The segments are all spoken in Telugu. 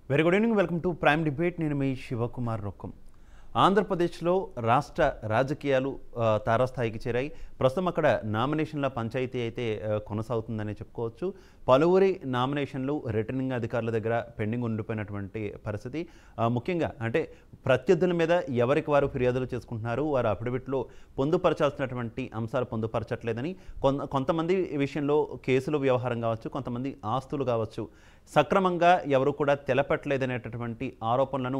Very good evening. Welcome to prime debate. నేను మీ శివకుమార్ రొక్కం. ఆంధ్రప్రదేశ్లో రాష్ట్ర రాజకీయాలు తారాస్థాయికి చేరాయి. ప్రస్తుతం అక్కడ నామినేషన్ల పంచాయతీ అయితే కొనసాగుతుందని చెప్పుకోవచ్చు. పలువురి నామినేషన్లు రిటర్నింగ్ అధికారుల దగ్గర పెండింగ్ ఉండిపోయినటువంటి పరిస్థితి. ముఖ్యంగా అంటే ప్రత్యర్థుల మీద ఎవరికి వారు ఫిర్యాదులు చేసుకుంటున్నారు, వారు అఫిడవిట్లో పొందుపరచాల్సినటువంటి అంశాలు పొందుపరచట్లేదని, కొంతమంది విషయంలో కేసులు వ్యవహారం కావచ్చు, కొంతమంది ఆస్తులు కావచ్చు, సక్రమంగా ఎవరు కూడా తెలపట్లేదనేటటువంటి ఆరోపణలను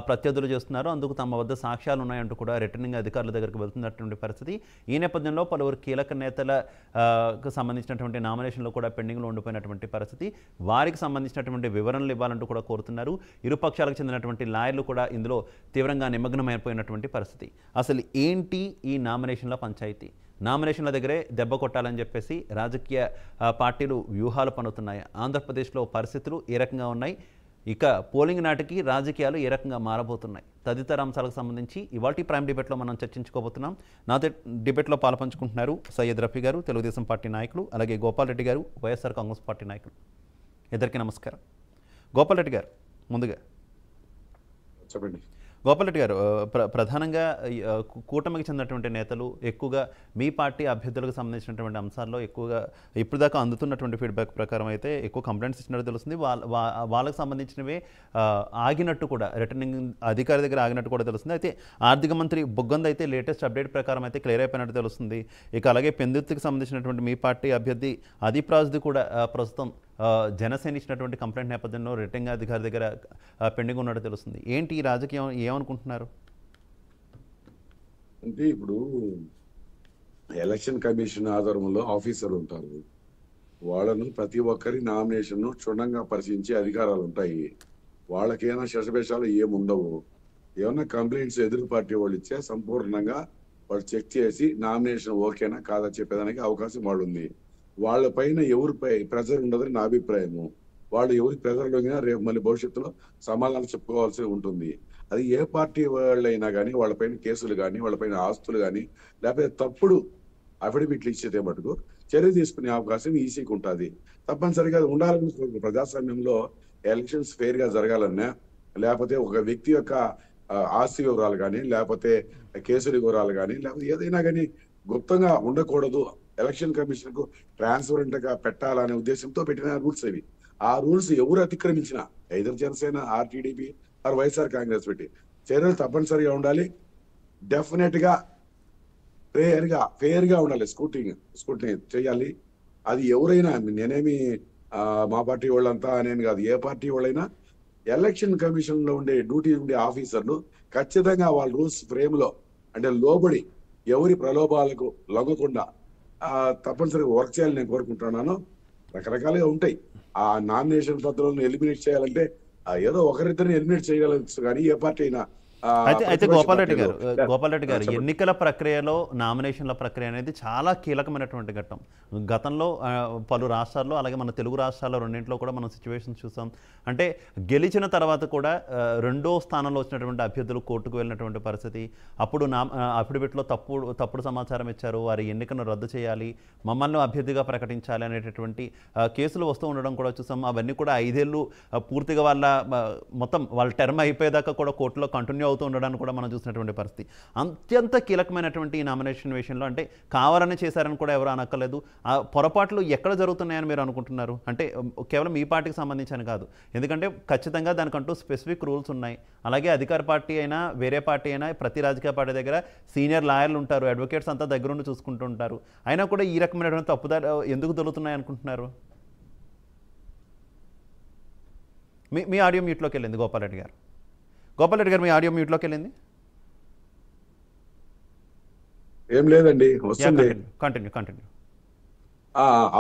ప్రత్యర్థులు చేస్తున్నారు. అందుకు తమ వద్ద సాక్ష్యాలు ఉన్నాయంటూ కూడా రిటర్నింగ్ అధికారుల దగ్గరికి వెళ్తున్నటువంటి పరిస్థితి. ఈ నేపథ్యంలో పలువురు కీలక నేతలకు సంబంధించినటువంటి నామినేషన్లు కూడా పెండింగ్లో ఉండిపోయినటువంటి పరిస్థితి. వారికి సంబంధించినటువంటి వివరణలు ఇవ్వాలంటూ కూడా కోరుతున్నారు. ఇరుపక్షాలకు చెందినటువంటి లాయర్లు కూడా ఇందులో తీవ్రంగా నిమగ్నమైపోయినటువంటి పరిస్థితి. అసలు ఏంటి ఈ నామినేషన్ల పంచాయతీ? నామినేషన్ల దగ్గరే దెబ్బ కొట్టాలని చెప్పేసి రాజకీయ పార్టీలు వ్యూహాలు పన్నుతున్నాయి. ఆంధ్రప్రదేశ్లో పరిస్థితులు ఏ రకంగా ఉన్నాయి, ఇక పోలింగ్ నాటికి రాజకీయాలు ఏ రకంగా మారబోతున్నాయి, తదితర అంశాలకు సంబంధించి ఇవాల్టి ప్రైమ్ డిబేట్లో మనం చర్చించుకోబోతున్నాం. నాతో డిబేట్లో పాల్పంచుకుంటున్నారు సయ్యద్ రఫీ గారు, తెలుగుదేశం పార్టీ నాయకులు, అలాగే గోపాల్ రెడ్డి గారు, వైఎస్ఆర్ కాంగ్రెస్ పార్టీ నాయకులు. ఇద్దరికీ నమస్కారం. గోపాల్ రెడ్డి గారు ముందుగా చెప్పండి. గోపాల్ రెడ్డి గారు, ప్రధానంగా కూటమికి చెందినటువంటి నేతలు ఎక్కువగా మీ పార్టీ అభ్యర్థులకు సంబంధించినటువంటి అంశాల్లో ఎక్కువగా ఇప్పటిదాకా అందుతున్నటువంటి ఫీడ్బ్యాక్ ప్రకారం అయితే ఎక్కువ కంప్లైంట్స్ ఇచ్చినట్టు తెలుస్తుంది. వాళ్ళకి సంబంధించినవే ఆగినట్టు కూడా, రిటర్నింగ్ అధికారి దగ్గర ఆగినట్టు కూడా తెలుస్తుంది. అయితే ఆర్థిక మంత్రి బుగ్గంద్ అయితే లేటెస్ట్ అప్డేట్ ప్రకారం అయితే క్లియర్ అయిపోయినట్టు తెలుస్తుంది. ఇక అలాగే పెందుర్తికి సంబంధించినటువంటి మీ పార్టీ అభ్యర్థి అదీప్ రాజ్ది కూడా ప్రస్తుతం జనసేన ఇచ్చినటువంటి కంప్లైంట్ నేపథ్యంలో రిటర్నింగ్ అధికారి దగ్గర పెండింగ్ ఉన్నట్టు తెలుస్తుంది. ఏంటి ఈ రాజకీయం, ఏమనుకుంటున్నారు? అంటే ఇప్పుడు ఎలక్షన్ కమిషన్ ఆధారంలో ఆఫీసర్లు ఉంటారు. వాళ్ళను ప్రతి ఒక్కరి నామినేషన్ క్షుణ్ణంగా పరిశీలించే అధికారాలు ఉంటాయి. వాళ్ళకేమైనా శశభేషాలు ఏముండవు. ఏమన్నా కంప్లైంట్స్ ఎదురు పార్టీ వాళ్ళు ఇచ్చే సంపూర్ణంగా వాళ్ళు చెక్ చేసి నామినేషన్ ఓకేనా కాదా చెప్పేదానికి అవకాశం వాళ్ళు ఉంది. వాళ్ళ పైన ఎవరిపై ప్రెజర్ ఉండదని నా అభిప్రాయము. వాళ్ళు ఎవరి ప్రెజర్ లోగినా రేపు మళ్ళీ భవిష్యత్తులో సమాధానం చెప్పుకోవాల్సి ఉంటుంది. అది ఏ పార్టీ వాళ్ళైనా కానీ వాళ్ళపైన కేసులు కానీ, వాళ్ళపైన ఆస్తులు కానీ, లేకపోతే తప్పుడు అఫిడవిట్లు ఇచ్చేదే మటుకు చర్య తీసుకునే అవకాశం ఈసీకి ఉంటుంది. తప్పనిసరిగా అది ఉండాలని ప్రజాస్వామ్యంలో ఎలక్షన్స్ ఫెయిర్ గా జరగాలన్నా, లేకపోతే ఒక వ్యక్తి యొక్క ఆస్తి వివరాలు కానీ, లేకపోతే కేసుల వివరాలు కానీ, లేకపోతే ఏదైనా కానీ గుప్తంగా ఉండకూడదు. ఎలక్షన్ కమిషన్ కు ట్రాన్స్పరెంట్ గా పెట్టాలనే ఉద్దేశంతో పెట్టిన రూల్స్ అవి. ఆ రూల్స్ ఎవరు అతిక్రమించినా either Janasena, TDP or YSR Congress పెట్టి చర్యలు తప్పనిసరిగా ఉండాలి. డెఫినెట్ గా ఫెయిర్ గా ఉండాలి. స్కూటినీ చేయాలి. అది ఎవరైనా, నేనేమి మా పార్టీ వాళ్ళంతా అనేది కాదు, ఏ పార్టీ వాళ్ళైనా ఎలక్షన్ కమిషన్ లో ఉండే డ్యూటీ ఉండే ఆఫీసర్లు ఖచ్చితంగా వాళ్ళ రూల్స్ ఫ్రేమ్ లో అంటే లోబడి ఎవరి ప్రలోభాలకు లొంగకుండా తప్పనిసరిగా వర్క్ చేయాలని నేను కోరుకుంటున్నాను. రకరకాలుగా ఉంటాయి. ఆ నామినేషన్ పత్రాలను ఎలిమినేట్ చేయాలంటే ఏదో ఒకరిద్దరిని ఎలిమినేట్ చేయగలచ్చు, కానీ ఏ పార్టీ అయినా. అయితే గోపాల్ రెడ్డి గారు, ఎన్నికల ప్రక్రియలో నామినేషన్ల ప్రక్రియ అనేది చాలా కీలకమైనటువంటి ఘట్టం. గతంలో పలు రాష్ట్రాల్లో, అలాగే మన తెలుగు రాష్ట్రాల్లో రెండింటిలో కూడా మనం సిచ్యువేషన్స్ చూసాం. అంటే గెలిచిన తర్వాత కూడా రెండో స్థానంలో వచ్చినటువంటి అభ్యర్థులు కోర్టుకు వెళ్ళినటువంటి పరిస్థితి. అప్పుడు అఫిడవిట్లో తప్పుడు సమాచారం ఇచ్చారు, వారి ఎన్నికను రద్దు చేయాలి, మమ్మల్ని అభ్యర్థిగా ప్రకటించాలి అనేటటువంటి కేసులు వస్తూ ఉండడం కూడా చూసాం. అవన్నీ కూడా 5 ఏళ్ళు పూర్తిగా వాళ్ళ టర్మ్ అయిపోయేదాకా కూడా కోర్టులో కంటిన్యూ అవుతూ ఉండడానికి కూడా మనం చూసినటువంటి పరిస్థితి. అత్యంత కీలకమైనటువంటి ఈ నామినేషన్ విషయంలో అంటే కావాలని చేశారని కూడా ఎవరు అనక్కర్లేదు. ఆ పొరపాట్లు ఎక్కడ జరుగుతున్నాయని మీరు అనుకుంటున్నారు? అంటే కేవలం ఈ పార్టీకి సంబంధించి కాదు, ఎందుకంటే ఖచ్చితంగా దానికంటూ స్పెసిఫిక్ రూల్స్ ఉన్నాయి. అలాగే అధికార పార్టీ అయినా వేరే పార్టీ అయినా ప్రతి రాజకీయ పార్టీ దగ్గర సీనియర్ లాయర్లు ఉంటారు, అడ్వకేట్స్ అంతా దగ్గరుండి చూసుకుంటూ ఉంటారు. అయినా కూడా ఈ రకమైనటువంటి తప్పుదారి ఎందుకు దొరుకుతున్నాయి అనుకుంటున్నారు? మీ ఆడియో మ్యూట్లోకి వెళ్ళింది గోపాల్ రెడ్డి గారు. మీ ఆడియో మ్యూట్లోకి వెళ్ళింది. ఏం లేదండి, వస్తుంది. కంటిన్యూ.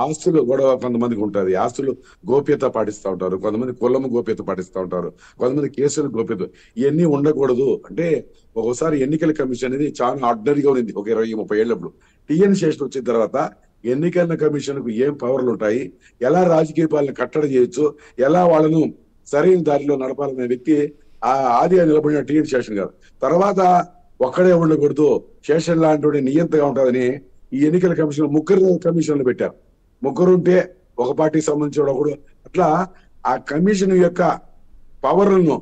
ఆస్తులు గొడవ కొంతమందికి ఉంటుంది. ఆస్తులు గోప్యత పాటిస్తూ ఉంటారు, కొంతమంది కులము గోప్యత పాటిస్తూ ఉంటారు, కొంతమంది కేసులు గోప్యత. ఇవన్నీ ఉండకూడదు. అంటే ఒకసారి ఎన్నికల కమిషన్ అనేది చాలా ఆర్డినరీగా ఉంది. ఒక 20-30 ఏళ్ళప్పుడు టీఎన్ శేషన్ వచ్చిన తర్వాత ఎన్నికల కమిషన్ కు ఏం పవర్లు ఉంటాయి, ఎలా రాజకీయ పాలన కట్టడి చేయొచ్చు, ఎలా వాళ్ళను సరైన దారిలో నడపాలనే వ్యక్తి ఆదిగా నిలబడిన టీఎన్ శేషన్ గారు. తర్వాత ఒక్కడే ఉండకూడదు, శేషన్ లాంటి నియంతగా ఉంటుందని ఈ ఎన్నికల కమిషన్ 3 కమిషన్లు పెట్టారు. 3 ఉంటే ఒక పార్టీకి సంబంధించిన ఒకడు, అట్లా ఆ కమిషన్ యొక్క పవర్లను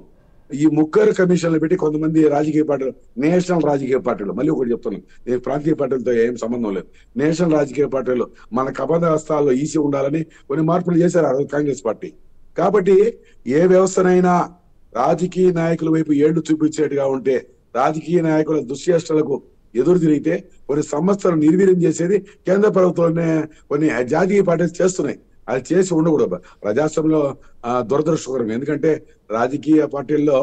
ఈ ముగ్గురు కమిషన్లు పెట్టి కొంతమంది రాజకీయ పార్టీలు, నేషనల్ రాజకీయ పార్టీలు, మళ్ళీ ఒకటి చెప్తున్నాను, నేను ప్రాంతీయ పార్టీలతో ఏం సంబంధం లేదు, నేషనల్ రాజకీయ పార్టీలు మన కబంధ హస్తాల్లో ఈసీ ఉండాలని కొన్ని మార్పులు చేశారు ఆ రోజు కాంగ్రెస్ పార్టీ. కాబట్టి ఏ వ్యవస్థనైనా రాజకీయ నాయకుల వైపు ఏళ్లు చూపించేట్టుగా ఉంటే, రాజకీయ నాయకుల దుశ్చేష్టలకు ఎదురు తిరిగితే కొన్ని సంస్థలను నిర్వీర్యం చేసేది కేంద్ర ప్రభుత్వంలోనే కొన్ని జాతీయ పార్టీలు చేస్తున్నాయి. అది చేసి ఉండకూడదు. ప్రజాస్వామ్యంలో దురదృష్టకరం. ఎందుకంటే రాజకీయ పార్టీల్లో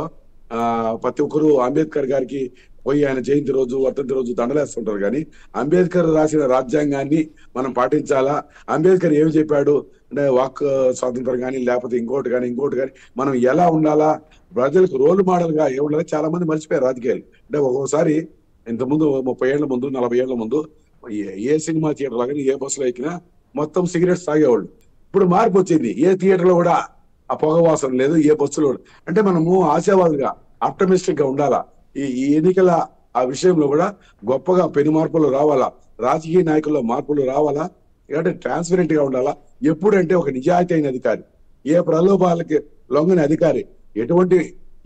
ప్రతి ఒక్కరు అంబేద్కర్ గారికి పోయి ఆయన జయంతి రోజు, వర్ధంతి రోజు దండలేస్తుంటారు. కానీ అంబేద్కర్ రాసిన రాజ్యాంగాన్ని మనం పాటించాలా, అంబేద్కర్ ఏమి చెప్పాడు అంటే వాక్ స్వాతంత్రం కానీ లేకపోతే ఇంకోటి కానీ మనం ఎలా ఉండాలా, ప్రజలకు రోల్ మోడల్ గా ఏ ఉండాలి చాలా మంది మర్చిపోయారు రాజకీయాలు. అంటే ఒక్కోసారి ఇంతకుముందు 30 ఏళ్ల ముందు 40 ఏళ్ల ముందు ఏ సినిమా థియేటర్ లాగా ఏ బస్సులో ఎక్కినా మొత్తం సిగరెట్స్ తాగేవాళ్ళు. ఇప్పుడు మార్పు వచ్చింది, ఏ థియేటర్ లో కూడా ఆ పొగ వాసన లేదు, ఏ బస్సులో. అంటే మనము ఆశావాదుగా ఆప్టమిస్టిక్ గా ఉండాలా. ఈ ఎన్నికల ఆ విషయంలో కూడా గొప్పగా పెను మార్పులు రావాలా, రాజకీయ నాయకుల్లో మార్పులు రావాలా, అంటే ట్రాన్స్పరెంట్ గా ఉండాలా. ఎప్పుడంటే ఒక నిజాయితీ అయిన అధికారి, ఏ ప్రలోభాలకి లొంగని అధికారి, ఎటువంటి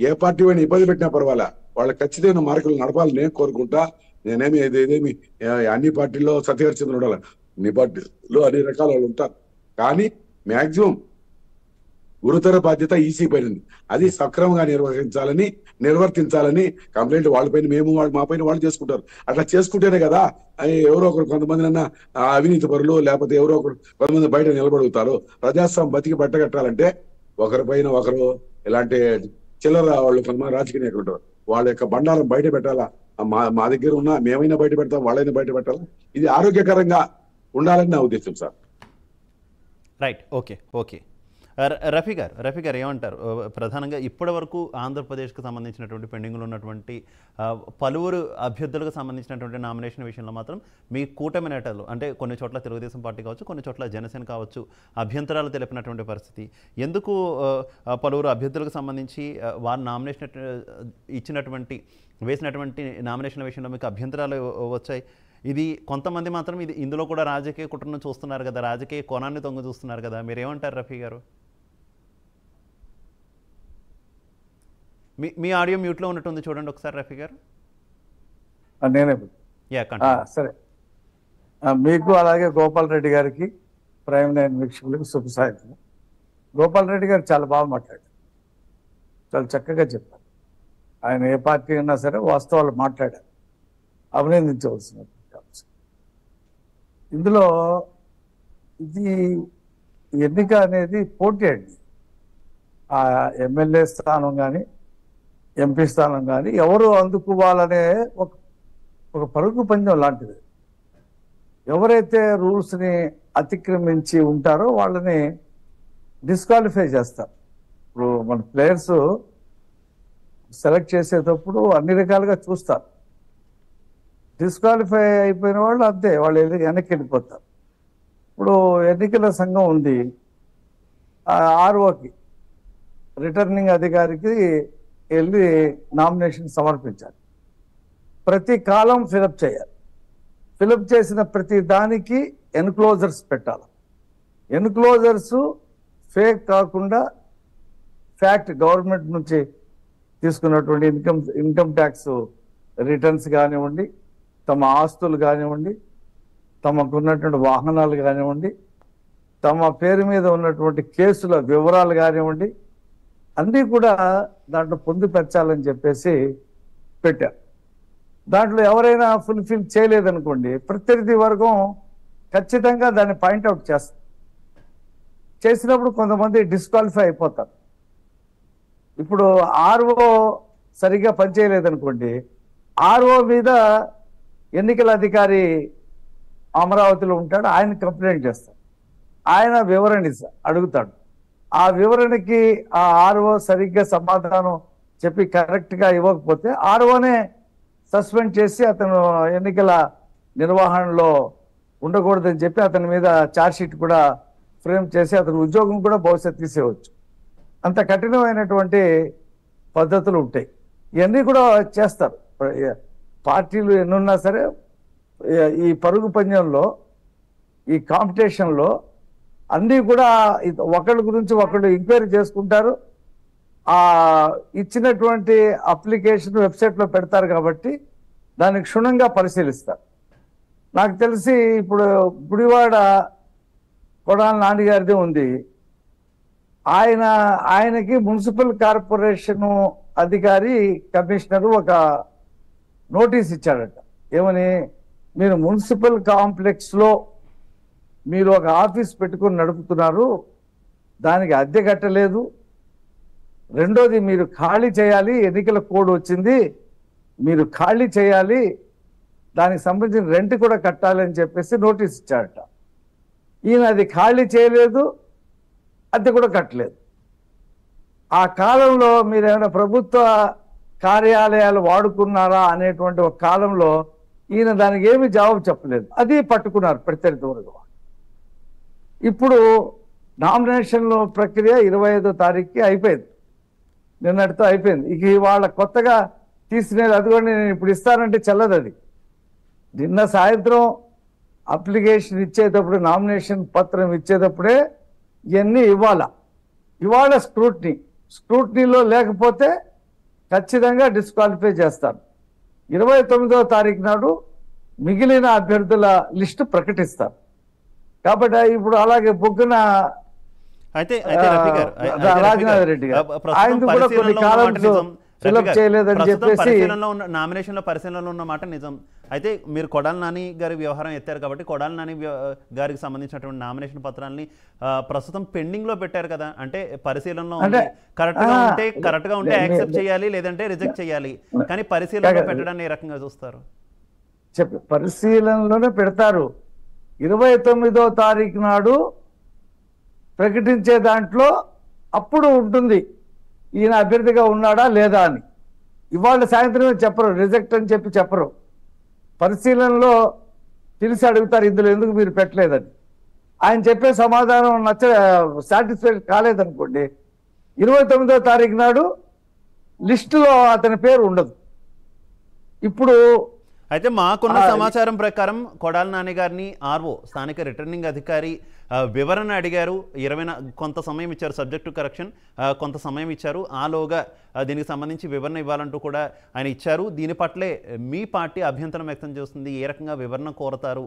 ఏ పార్టీ అయినా ఇబ్బంది పెట్టినా పర్వాలా, వాళ్ళ ఖచ్చితమైన మార్కులు నడపాలని నేను కోరుకుంటా. ఇదేమి అన్ని పార్టీల్లో సత్యహరిచంద్రుడు ఉండాలి, అన్ని పార్టీలో అన్ని రకాల వాళ్ళు ఉంటారు. కానీ మాక్సిమం గురుతర బాధ్యత ఈసీ పైన, అది సక్రమంగా నిర్వర్తించాలని కంప్లైంట్ వాళ్ళపైన మేము మా పైన వాళ్ళు చేసుకుంటారు. అట్లా చేసుకుంటేనే కదా ఎవరో ఒకరు కొంతమంది అన్న అవినీతి పరులు లేకపోతే ఎవరో ఒకరు కొంతమంది బయట నిలబడుగుతారు. ప్రజాస్వామ్యం బతికి బట్టగట్టాలంటే ఒకరిపైన ఒకరు ఇలాంటి చిల్లర వాళ్ళు కొంతమంది రాజకీయ నాయకులు ఉంటారు, వాళ్ళ యొక్క బండారం బయట పెట్టాలా. మా దగ్గర ఉన్న మేమైనా బయట పెడతాం, వాళ్ళైనా బయట పెట్టాలా. ఇది ఆరోగ్యకరంగా ఉండాలని నా ఉద్దేశం సార్. Right, okay. రఫీ గారు ఏమంటారు? ప్రధానంగా ఇప్పటి వరకు ఆంధ్రప్రదేశ్కు సంబంధించినటువంటి పెండింగ్లో ఉన్నటువంటి పలువురు అభ్యర్థులకు సంబంధించినటువంటి నామినేషన్ విషయంలో మాత్రం మీ కూటమి నేతలు, అంటే కొన్ని చోట్ల తెలుగుదేశం పార్టీ కావచ్చు, కొన్ని చోట్ల జనసేన కావచ్చు, అభ్యంతరాలు తెలిపినటువంటి పరిస్థితి. ఎందుకు పలువురు అభ్యర్థులకు సంబంధించి వారు నామినేషన్ వేసినటువంటి నామినేషన్ల విషయంలో మీకు అభ్యంతరాలు వచ్చాయి? ఇది కొంతమంది మాత్రం ఇందులో కూడా రాజకీయ కుట్రను చూస్తున్నారు కదా, రాజకీయ కోణాన్ని తొంగ చూస్తున్నారు కదా, మీరేమంటారు రఫీ గారు? మీ ఆడియో మ్యూట్లో ఉన్నట్టుంది, చూడండి ఒకసారి రఫీ గారు. నేనే సరే, మీకు అలాగే గోపాల్ రెడ్డి గారికి, ప్రైమ్ 9 వీక్షకులకు శుభ సాయంత్రం. గోపాల్ రెడ్డి గారు చాలా బాగా మాట్లాడారు, చాలా చక్కగా చెప్పారు. ఆయన ఏ పార్టీ అయినా సరే వాస్తవాలు మాట్లాడారు, అభినందించవలసిన అంశం. ఇందులో ఇది ఎన్నిక అనేది పోటీ అండి. ఆ ఎమ్మెల్యే స్థానం కానీ ఎంపీ స్థానం కానీ ఎవరు అందుకోవాలనే ఒక పరుగు పందెం లాంటిది. ఎవరైతే రూల్స్ని అతిక్రమించి ఉంటారో వాళ్ళని డిస్క్వాలిఫై చేస్తారు. ఇప్పుడు మన ప్లేయర్స్ సెలెక్ట్ చేసేటప్పుడు అన్ని రకాలుగా చూస్తారు. డిస్క్వాలిఫై అయిపోయిన వాళ్ళు అంతే, వాళ్ళు వెనక్కి వెళ్ళిపోతారు. ఇప్పుడు ఎన్నికల సంఘం ఉంది, ఆర్ఓకి రిటర్నింగ్ అధికారికి వెళ్ళి నామినేషన్ సమర్పించాలి. ప్రతి కాలం ఫిలప్ చేయాలి. ఫిలప్ చేసిన ప్రతి దానికి ఎన్క్లోజర్స్ పెట్టాలి. ఎన్క్లోజర్స్ ఫేక్ కాకుండా ఫ్యాక్ట్, గవర్నమెంట్ నుంచి తీసుకున్నటువంటి ఇన్కమ్ ట్యాక్స్ రిటర్న్స్ కానివ్వండి, తమ ఆస్తులు కానివ్వండి, తమకున్నటువంటి వాహనాలు కానివ్వండి, తమ పేరు మీద ఉన్నటువంటి కేసుల వివరాలు కానివ్వండి, అన్నీ కూడా దాంట్లో పొందుపరచాలని చెప్పేసి పెట్టారు. దాంట్లో ఎవరైనా ఫుల్ఫిల్ చేయలేదనుకోండి, ప్రత్యర్థి వర్గం ఖచ్చితంగా దాన్ని పాయింట్అవుట్ చేస్తారు. చేసినప్పుడు కొంతమంది డిస్క్వాలిఫై అయిపోతారు. ఇప్పుడు ఆర్ఓ సరిగ్గా పనిచేయలేదనుకోండి, ఆర్ఓ మీద ఎన్నికల అధికారి అమరావతిలో ఉంటాడు, ఆయన కంప్లైంట్ చేస్తాడు. ఆయన వివరణ అడుగుతాడు. ఆ వివరణకి ఆ ఆర్ఓ సరిగ్గా సమాధానం చెప్పి కరెక్ట్గా ఇవ్వకపోతే ఆర్ఓనే సస్పెండ్ చేసి అతను ఎన్నికల నిర్వహణలో ఉండకూడదని చెప్పి అతని మీద ఛార్జ్షీట్ కూడా ఫ్రేమ్ చేసి అతని ఉద్యోగం కూడా బహుశా తీసేయవచ్చు. అంత కఠినమైనటువంటి పద్ధతులు ఉంటాయి. ఇవన్నీ కూడా చేస్తారు. పార్టీలు ఎన్నున్నా సరే ఈ పరుగు పందెంలో, ఈ కాంపిటీషన్లో అన్నీ కూడా ఒకళ్ళ గురించి ఒకళ్ళు ఎంక్వైరీ చేసుకుంటారు. ఆ ఇచ్చినటువంటి అప్లికేషన్ వెబ్సైట్లో పెడతారు కాబట్టి దాన్ని క్షుణ్ణంగా పరిశీలిస్తారు. నాకు తెలిసి ఇప్పుడు గుడివాడ కొడాల నాన్నగారిది ఉంది. ఆయనకి మున్సిపల్ కార్పొరేషన్ అధికారి కమిషనరు ఒక నోటీస్ ఇచ్చాడట. ఏమని, మీరు మున్సిపల్ కాంప్లెక్స్లో మీరు ఒక ఆఫీస్ పెట్టుకుని నడుపుతున్నారు, దానికి అద్దె కట్టలేదు, రెండోది మీరు ఖాళీ చేయాలి, ఎన్నికల కోడ్ వచ్చింది, మీరు ఖాళీ చేయాలి, దానికి సంబంధించిన రెంట్ కూడా కట్టాలి అని చెప్పేసి నోటీస్ ఇచ్చాడట. ఈయన అది ఖాళీ చేయలేదు, అద్దె కూడా కట్టలేదు. ఆ కాలంలో మీరు ఏమైనా ప్రభుత్వ కార్యాలయాలు వాడుకున్నారా అనేటువంటి ఒక కాలంలో ఈయన దానికి ఏమి జవాబు చెప్పలేదు. అది పట్టుకున్నారు ప్రత్యర్థి వర్గం. ఇప్పుడు నామినేషన్ల ప్రక్రియ 25వ తారీఖుకి అయిపోయింది, నిన్నటితో అయిపోయింది. ఇక ఇవాళ కొత్తగా తీసినది అది కూడా నేను ఇప్పుడు ఇస్తానంటే చెల్లదు. అది నిన్న సాయంత్రం అప్లికేషన్ ఇచ్చేటప్పుడు, నామినేషన్ పత్రం ఇచ్చేటప్పుడే ఇవన్నీ ఇవాళ స్క్రూట్నీలో లేకపోతే ఖచ్చితంగా డిస్క్వాలిఫై చేస్తారు. 29వ తారీఖు నాడు మిగిలిన అభ్యర్థుల లిస్టు ప్రకటిస్తారు. కాబట్టి ఇప్పుడు అలాగే బొగ్గున రాజనాథ్ రెడ్డి గారు ఆయన కూడా కొన్ని కాలమ్స్ ఫిలప్ చేయలేదని చెప్పేసి నామినేషన్లో పరిశీలనలో ఉన్న మాట నిజం. అయితే మీరు కొడాలి నాని గారి వ్యవహారం ఎత్తారు కాబట్టి కొడాలి నాని గారికి సంబంధించినటువంటి నామినేషన్ పత్రాలని ప్రస్తుతం పెండింగ్ లో పెట్టారు కదా, అంటే పరిశీలనలో కరెక్ట్ గా ఉంటే యాక్సెప్ట్ చేయాలి, లేదంటే రిజెక్ట్ చేయాలి. కానీ పరిశీలనలో పెట్టడాన్ని ఏ రకంగా చూస్తారు? పరిశీలనలోనే పెడతారు. 29వ తారీఖు నాడు ప్రకటించే దాంట్లో అప్పుడు ఉంటుంది ఈయన అభ్యర్థిగా ఉన్నాడా లేదా అని. ఇవాళ సాయంత్రమే చెప్పరు, రిజెక్ట్ అని చెప్పరు. పరిశీలనలో తెలిసి అడుగుతారు, ఇందులో ఎందుకు మీరు పెట్టలేదని. ఆయన చెప్పే సమాధానం సాటిస్ఫై కాలేదనుకోండి, 29వ తారీఖు నాడు లిస్టులో అతని పేరు ఉండదు. ఇప్పుడు అయితే మాకున్న సమాచారం ప్రకారం కొడాలి నాని గారిని ఆర్ఓ స్థానిక రిటర్నింగ్ అధికారి వివరణ అడిగారు. కొంత సమయం ఇచ్చారు, సబ్జెక్ట్ టు కరెక్షన్ కొంత సమయం ఇచ్చారు. ఆలోగా దీనికి సంబంధించి వివరణ ఇవ్వాలంటూ కూడా ఆయన ఇచ్చారు. దీని పట్లే మీ పార్టీ అభ్యంతరం వ్యక్తం చేస్తుంది, ఏ రకంగా వివరణ కోరతారు